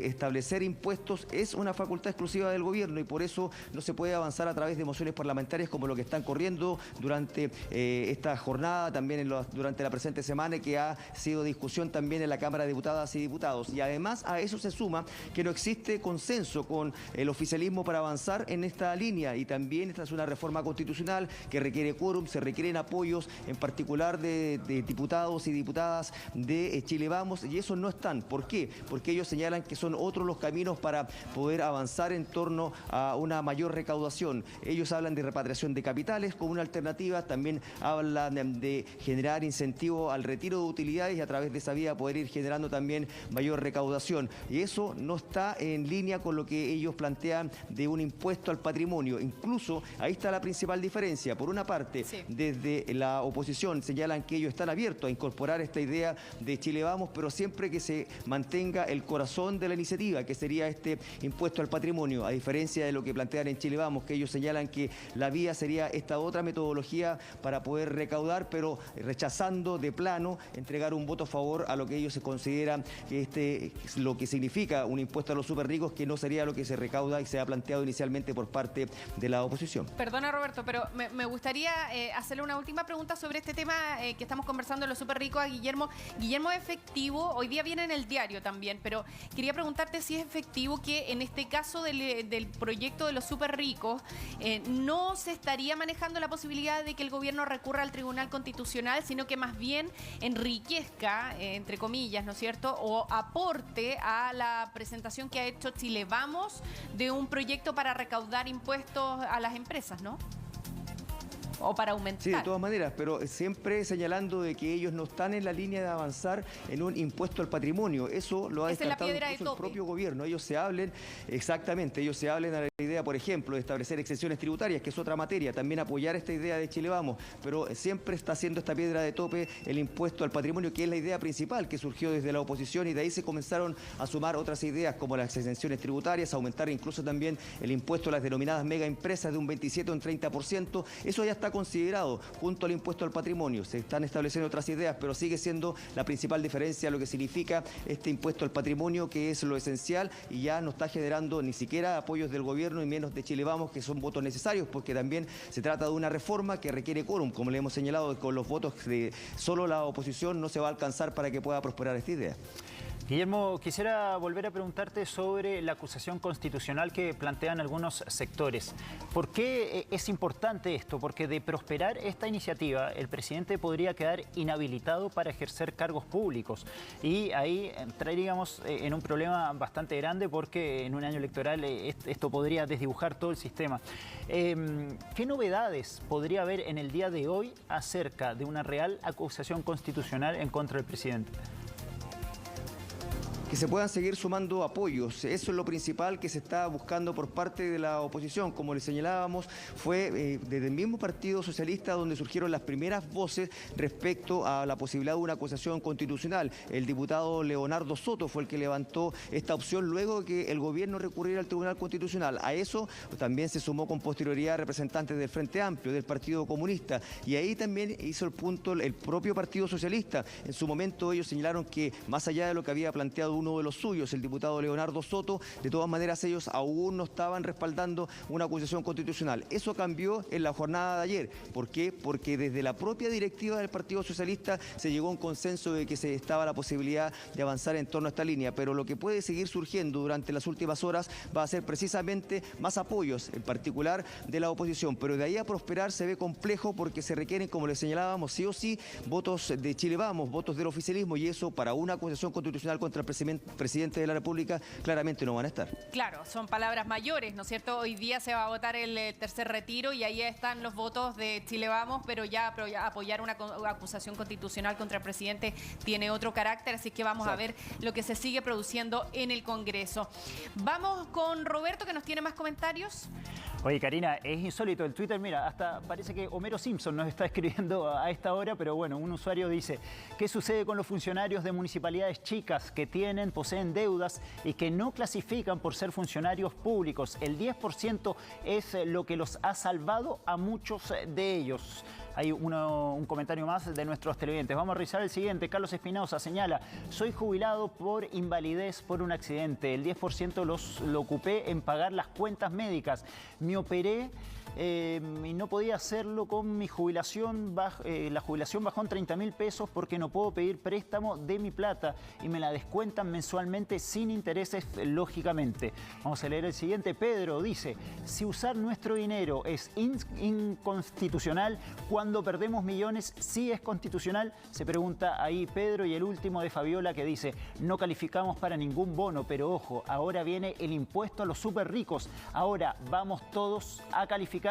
establecer impuestos es una facultad exclusiva del gobierno y por eso no se puede avanzar a través de mociones parlamentarias como lo que están corriendo durante esta jornada, también durante la presente semana, que ha sido discusión también en la Cámara de Diputadas y Diputados. Y además a eso se suma que no existe consenso con el oficialismo para avanzar en esta línea y también esta es una reforma constitucional que requiere quórum, se requieren apoyos en particular de diputados y diputadas de Chile Vamos y esos no están. ¿Por qué? Porque ellos señalan que son otros los caminos para poder avanzar en torno a una mayor recaudación. Ellos hablan de repatriación de capitales como una alternativa, también hablan de generar incentivo al retiro de utilidades y a través de esa vía poder ir generando también mayor recaudación. Y eso no está en línea con lo que ellos plantean de un impuesto al patrimonio. Incluso ahí está la principal diferencia. Por una parte, desde la oposición señalan que ellos están abiertos a incorporar esta idea de Chile Vamos, pero siempre que se mantenga el corazón de la iniciativa, que sería este impuesto al patrimonio, a diferencia de lo que plantean en Chile Vamos, que ellos señalan que la vía sería esta otra metodología para poder recaudar, pero rechazando de plano entregar un voto a favor a lo que ellos se consideran que lo que significa un impuesto a los súper ricos, que no sería lo que se recauda y se ha planteado inicialmente por parte de la oposición. Perdona, Roberto, pero me gustaría hacerle una última pregunta sobre este tema que estamos conversando de los súper ricos a Guillermo. Guillermo, ¿es efectivo? Hoy día viene en el diario también, pero quería preguntarte si es efectivo que en este caso del proyecto de los súper ricos no se estaría manejando la posibilidad de que el gobierno recurra al Tribunal Constitucional, sino que más bien enriquezca, entre comillas, ¿no es cierto?, o aporte a la presentación que ha hecho Chile Vamos de un proyecto para recaudar impuestos a las empresas, ¿no? O para aumentar. Sí, de todas maneras, pero siempre señalando de que ellos no están en la línea de avanzar en un impuesto al patrimonio. Eso lo ha descartado incluso el propio gobierno. Ellos se hablen a la idea, por ejemplo, de establecer exenciones tributarias, que es otra materia, también apoyar esta idea de Chile Vamos, pero siempre está haciendo esta piedra de tope el impuesto al patrimonio, que es la idea principal que surgió desde la oposición y de ahí se comenzaron a sumar otras ideas como las exenciones tributarias, aumentar incluso también el impuesto a las denominadas mega empresas de un 27 o un 30%. Eso ya está considerado junto al impuesto al patrimonio. Se están estableciendo otras ideas, pero sigue siendo la principal diferencia lo que significa este impuesto al patrimonio, que es lo esencial y ya no está generando ni siquiera apoyos del gobierno y menos de Chile Vamos, que son votos necesarios, porque también se trata de una reforma que requiere quórum, como le hemos señalado, con los votos de solo la oposición no se va a alcanzar para que pueda prosperar esta idea. Guillermo, quisiera volver a preguntarte sobre la acusación constitucional que plantean algunos sectores. ¿Por qué es importante esto? Porque de prosperar esta iniciativa, el presidente podría quedar inhabilitado para ejercer cargos públicos. Y ahí entraríamos en un problema bastante grande porque en un año electoral esto podría desdibujar todo el sistema. ¿Qué novedades podría haber en el día de hoy acerca de una real acusación constitucional en contra del presidente? Que se puedan seguir sumando apoyos. Eso es lo principal que se está buscando por parte de la oposición. Como le señalábamos, fue desde el mismo Partido Socialista donde surgieron las primeras voces respecto a la posibilidad de una acusación constitucional. El diputado Leonardo Soto fue el que levantó esta opción luego de que el gobierno recurriera al Tribunal Constitucional. A eso también se sumó con posterioridad representantes del Frente Amplio, del Partido Comunista, y ahí también hizo el punto el propio Partido Socialista. En su momento ellos señalaron que más allá de lo que había planteado uno de los suyos, el diputado Leonardo Soto, de todas maneras ellos aún no estaban respaldando una acusación constitucional. Eso cambió en la jornada de ayer. ¿Por qué? Porque desde la propia directiva del Partido Socialista se llegó a un consenso de que se estaba la posibilidad de avanzar en torno a esta línea, pero lo que puede seguir surgiendo durante las últimas horas va a ser precisamente más apoyos, en particular de la oposición, pero de ahí a prosperar se ve complejo porque se requieren, como les señalábamos, sí o sí, votos de Chile Vamos, votos del oficialismo, y eso para una acusación constitucional contra el presidente de la República claramente no van a estar. Claro, son palabras mayores, ¿no es cierto? Hoy día se va a votar el tercer retiro y ahí están los votos de Chile Vamos, pero ya apoyar una acusación constitucional contra el presidente tiene otro carácter, así que vamos a ver lo que se sigue produciendo en el Congreso. Vamos con Roberto, que nos tiene más comentarios. Oye, Karina, es insólito el Twitter. Mira, hasta parece que Homero Simpson nos está escribiendo a esta hora, pero bueno, un usuario dice: ¿qué sucede con los funcionarios de municipalidades chicas que poseen deudas y que no clasifican por ser funcionarios públicos? El 10% es lo que los ha salvado a muchos de ellos. Hay un comentario más de nuestros televidentes. Vamos a revisar el siguiente. Carlos Espinosa señala: soy jubilado por invalidez por un accidente. El 10% lo ocupé en pagar las cuentas médicas. Me operé y no podía hacerlo con mi jubilación. La jubilación bajó en 30.000 pesos porque no puedo pedir préstamo de mi plata y me la descuentan mensualmente sin intereses, lógicamente. Vamos a leer el siguiente. Pedro dice: si usar nuestro dinero es inconstitucional, cuando perdemos millones sí es constitucional. Se pregunta ahí Pedro. Y el último de Fabiola, que dice: no calificamos para ningún bono, pero ojo, ahora viene el impuesto a los súper ricos. Ahora vamos todos a calificar.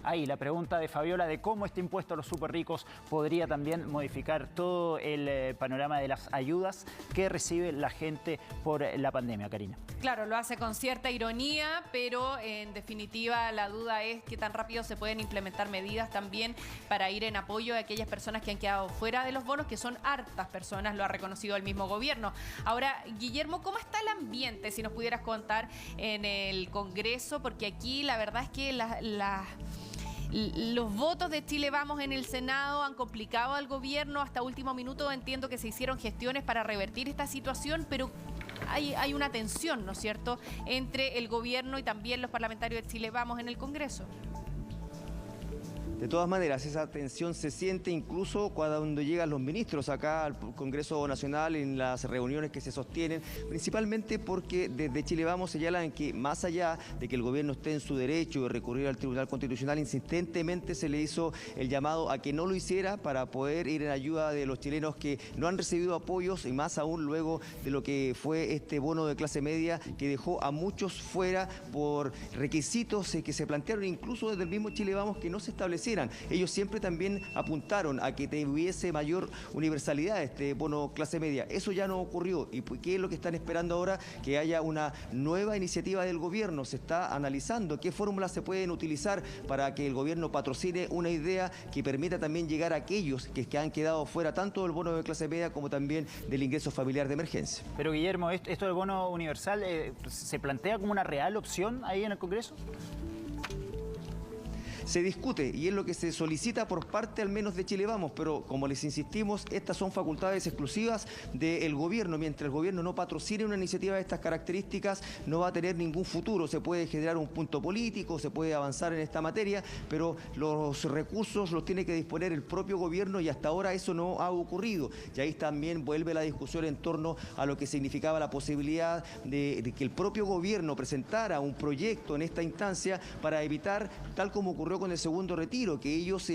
Ahí la pregunta de Fabiola de cómo este impuesto a los súper ricos podría también modificar todo el panorama de las ayudas que recibe la gente por la pandemia, Karina. Claro, lo hace con cierta ironía, pero en definitiva la duda es qué tan rápido se pueden implementar medidas también para ir en apoyo de aquellas personas que han quedado fuera de los bonos, que son hartas personas, lo ha reconocido el mismo gobierno. Ahora, Guillermo, ¿cómo está el ambiente? Si nos pudieras contar en el Congreso, porque aquí la verdad es que los votos de Chile Vamos en el Senado han complicado al gobierno. Hasta último minuto entiendo que se hicieron gestiones para revertir esta situación, pero hay una tensión, ¿no es cierto?, entre el gobierno y también los parlamentarios de Chile Vamos en el Congreso. De todas maneras, esa tensión se siente incluso cuando llegan los ministros acá al Congreso Nacional, en las reuniones que se sostienen, principalmente porque desde Chile Vamos señalan que más allá de que el gobierno esté en su derecho de recurrir al Tribunal Constitucional, insistentemente se le hizo el llamado a que no lo hiciera para poder ir en ayuda de los chilenos que no han recibido apoyos, y más aún luego de lo que fue este bono de clase media que dejó a muchos fuera por requisitos que se plantearon incluso desde el mismo Chile Vamos que no se establecieron. Ellos siempre también apuntaron a que tuviese mayor universalidad este bono clase media. Eso ya no ocurrió. ¿Y qué es lo que están esperando ahora? Que haya una nueva iniciativa del gobierno. Se está analizando qué fórmulas se pueden utilizar para que el gobierno patrocine una idea que permita también llegar a aquellos que han quedado fuera tanto del bono de clase media como también del ingreso familiar de emergencia. Pero Guillermo, ¿esto del bono universal se plantea como una real opción ahí en el Congreso? se discute y es lo que se solicita por parte al menos de Chile Vamos, pero como les insistimos, estas son facultades exclusivas del gobierno. Mientras el gobierno no patrocine una iniciativa de estas características, no va a tener ningún futuro. Se puede generar un punto político, se puede avanzar en esta materia, pero los recursos los tiene que disponer el propio gobierno y hasta ahora eso no ha ocurrido. Y ahí también vuelve la discusión en torno a lo que significaba la posibilidad de que el propio gobierno presentara un proyecto en esta instancia para evitar, tal como ocurrió con el segundo retiro, que ellos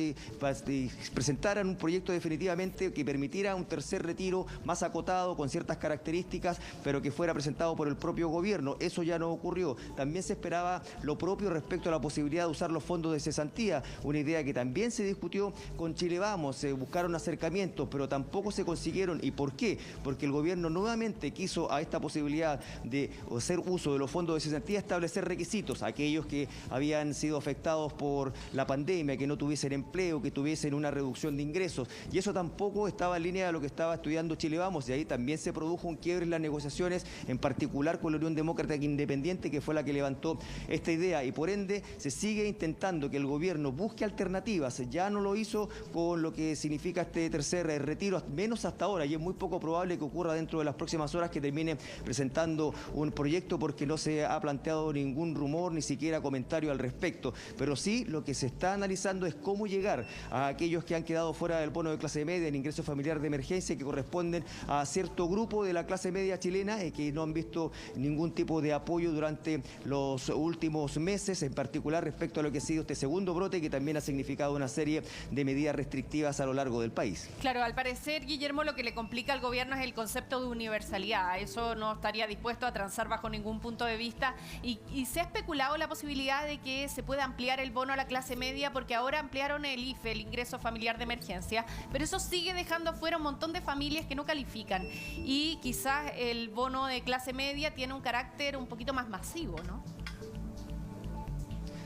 presentaran un proyecto definitivamente que permitiera un tercer retiro más acotado, con ciertas características, pero que fuera presentado por el propio gobierno. Eso ya no ocurrió. También se esperaba lo propio respecto a la posibilidad de usar los fondos de cesantía, una idea que también se discutió con Chile Vamos. Se buscaron acercamientos, pero tampoco se consiguieron. ¿Y por qué? Porque el gobierno nuevamente quiso a esta posibilidad de hacer uso de los fondos de cesantía establecer requisitos, aquellos que habían sido afectados por la pandemia, que no tuviesen empleo, que tuviesen una reducción de ingresos, y eso tampoco estaba en línea de lo que estaba estudiando Chile Vamos, y ahí también se produjo un quiebre en las negociaciones, en particular con la Unión Demócrata Independiente, que fue la que levantó esta idea, y por ende se sigue intentando que el gobierno busque alternativas. Ya no lo hizo con lo que significa este tercer retiro, menos hasta ahora, y es muy poco probable que ocurra dentro de las próximas horas que termine presentando un proyecto, porque no se ha planteado ningún rumor, ni siquiera comentario al respecto. Pero sí, lo que se está analizando es cómo llegar a aquellos que han quedado fuera del bono de clase media, el ingreso familiar de emergencia, que corresponden a cierto grupo de la clase media chilena, que no han visto ningún tipo de apoyo durante los últimos meses, en particular respecto a lo que ha sido este segundo brote, que también ha significado una serie de medidas restrictivas a lo largo del país. Claro, al parecer, Guillermo, lo que le complica al gobierno es el concepto de universalidad. Eso no estaría dispuesto a transar bajo ningún punto de vista, y se ha especulado la posibilidad de que se pueda ampliar el bono a la clase media, porque ahora ampliaron el IFE, el ingreso familiar de emergencia, pero eso sigue dejando afuera un montón de familias que no califican, y quizás el bono de clase media tiene un carácter un poquito más masivo, ¿no?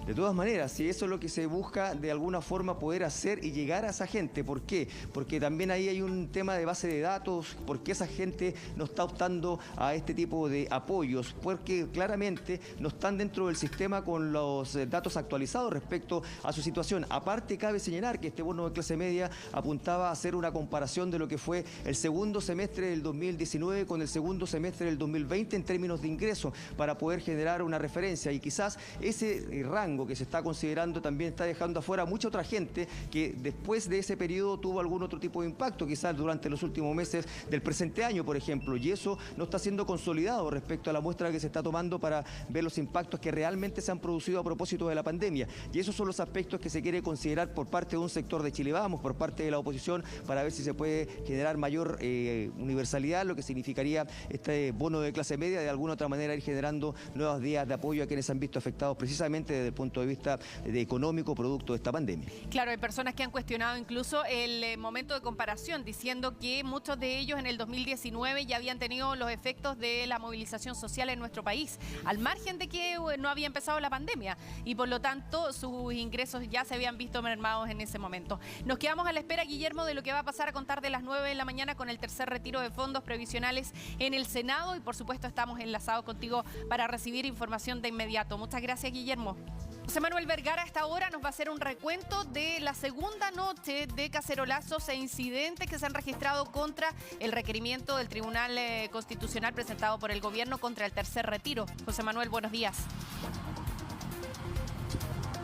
De todas maneras, si eso es lo que se busca de alguna forma poder hacer y llegar a esa gente. ¿Por qué? Porque también ahí hay un tema de base de datos, porque esa gente no está optando a este tipo de apoyos, porque claramente no están dentro del sistema con los datos actualizados respecto a su situación. Aparte, cabe señalar que este bono de clase media apuntaba a hacer una comparación de lo que fue el segundo semestre del 2019 con el segundo semestre del 2020 en términos de ingresos, para poder generar una referencia, y quizás ese rango que se está considerando también está dejando afuera a mucha otra gente que después de ese periodo tuvo algún otro tipo de impacto, quizás durante los últimos meses del presente año, por ejemplo, y eso no está siendo consolidado respecto a la muestra que se está tomando para ver los impactos que realmente se han producido a propósito de la pandemia. Y esos son los aspectos que se quiere considerar por parte de un sector de Chile Vamos, por parte de la oposición, para ver si se puede generar mayor universalidad, lo que significaría este bono de clase media, de alguna otra manera ir generando nuevas vías de apoyo a quienes han visto afectados precisamente desde el punto de vista económico producto de esta pandemia. Claro, hay personas que han cuestionado incluso el momento de comparación, diciendo que muchos de ellos en el 2019 ya habían tenido los efectos de la movilización social en nuestro país, al margen de que no había empezado la pandemia, y por lo tanto sus ingresos ya se habían visto mermados en ese momento. Nos quedamos a la espera, Guillermo, de lo que va a pasar a contar de las 9 de la mañana con el tercer retiro de fondos previsionales en el Senado, y por supuesto estamos enlazados contigo para recibir información de inmediato. Muchas gracias, Guillermo. José Manuel Vergara a esta hora nos va a hacer un recuento de la segunda noche de cacerolazos e incidentes que se han registrado contra el requerimiento del Tribunal Constitucional presentado por el gobierno contra el tercer retiro. José Manuel, buenos días.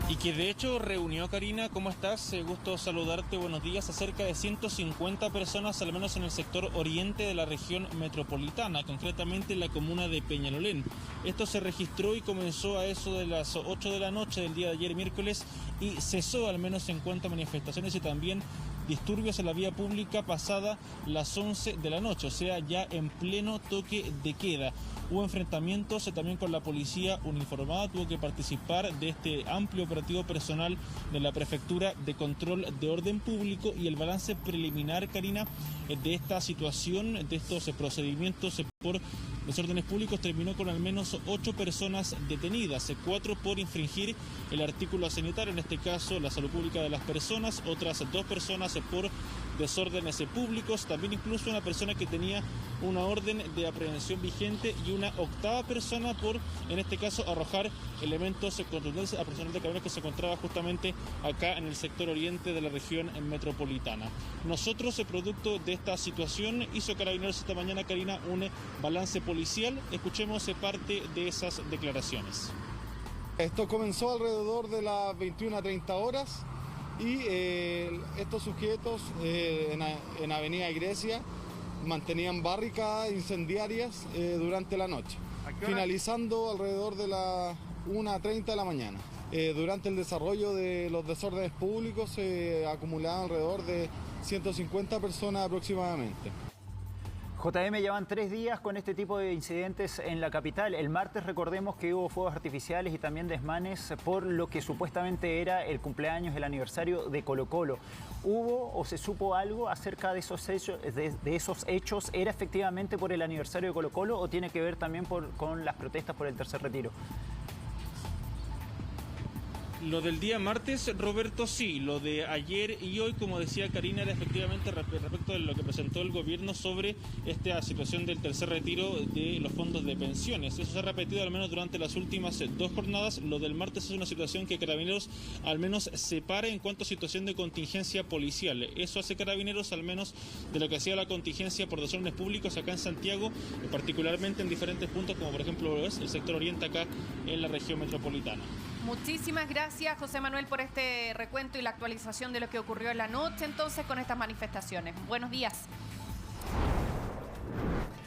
Y que de hecho reunió, Karina, ¿cómo estás? Gusto saludarte, buenos días, a cerca de 150 personas, al menos en el sector oriente de la región metropolitana, concretamente en la comuna de Peñalolén. Esto se registró y comenzó a eso de las 8 de la noche del día de ayer, miércoles, y cesó al menos en cuanto a manifestaciones y también disturbios en la vía pública pasada las 11 de la noche, o sea, ya en pleno toque de queda. Hubo enfrentamientos también con la policía uniformada, tuvo que participar de este amplio operativo personal de la Prefectura de Control de Orden Público, y el balance preliminar, Karina, de esta situación, de estos procedimientos por desórdenes públicos, terminó con al menos 8 personas detenidas, 4 por infringir el artículo sanitario, en este caso la salud pública de las personas, otras 2 personas por desórdenes públicos, también incluso una persona que tenía una orden de aprehensión vigente y una octava persona por, en este caso, arrojar elementos contundentes a personal de Carabineros que se encontraba justamente acá en el sector oriente de la región metropolitana. Nosotros, producto de esta situación, hizo Carabineros esta mañana, Karina, un balance policial. Escuchemos parte de esas declaraciones. Esto comenzó alrededor de las 21:30 horas y estos sujetos en Avenida Grecia mantenían barricadas incendiarias durante la noche, finalizando alrededor de las 1:30 de la mañana. Durante el desarrollo de los desórdenes públicos se acumulaban alrededor de 150 personas aproximadamente. JM, llevan 3 días con este tipo de incidentes en la capital. El martes recordemos que hubo fuegos artificiales y también desmanes por lo que supuestamente era el cumpleaños, el aniversario de Colo-Colo. ¿Hubo o se supo algo acerca de esos hechos? ¿Era efectivamente por el aniversario de Colo-Colo o tiene que ver también con las protestas por el tercer retiro? Lo del día martes, Roberto, sí. Lo de ayer y hoy, como decía Karina, era efectivamente respecto de lo que presentó el gobierno sobre esta situación del tercer retiro de los fondos de pensiones. Eso se ha repetido al menos durante las últimas 2 jornadas. Lo del martes es una situación que Carabineros al menos separa en cuanto a situación de contingencia policial. Eso hace Carabineros al menos de lo que hacía la contingencia por desórdenes públicos acá en Santiago, particularmente en diferentes puntos, como por ejemplo lo es el sector oriente acá en la región metropolitana. Muchísimas gracias, José Manuel, por este recuento y la actualización de lo que ocurrió en la noche entonces con estas manifestaciones. Buenos días.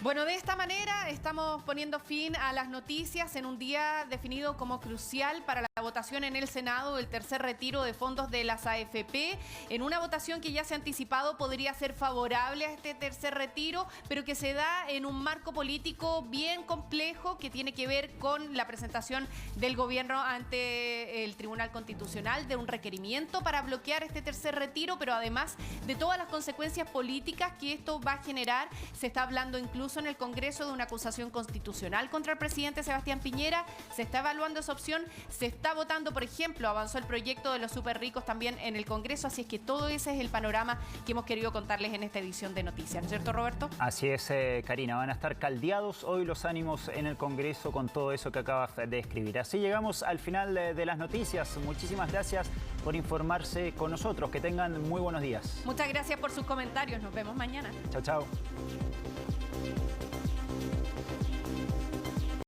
Bueno, de esta manera estamos poniendo fin a las noticias en un día definido como crucial para la votación en el Senado del tercer retiro de fondos de las AFP, en una votación que ya se ha anticipado podría ser favorable a este tercer retiro, pero que se da en un marco político bien complejo que tiene que ver con la presentación del gobierno ante el Tribunal Constitucional de un requerimiento para bloquear este tercer retiro, pero además de todas las consecuencias políticas que esto va a generar. Se está hablando incluso en el Congreso de una acusación constitucional contra el presidente Sebastián Piñera. Se está evaluando esa opción, se está votando, por ejemplo, avanzó el proyecto de los súper ricos también en el Congreso, así es que todo ese es el panorama que hemos querido contarles en esta edición de Noticias, ¿no es cierto, Roberto? Así es, Karina, van a estar caldeados hoy los ánimos en el Congreso con todo eso que acabas de describir. Así llegamos al final de las noticias. Muchísimas gracias por informarse con nosotros. Que tengan muy buenos días. Muchas gracias por sus comentarios. Nos vemos mañana. Chao, chao.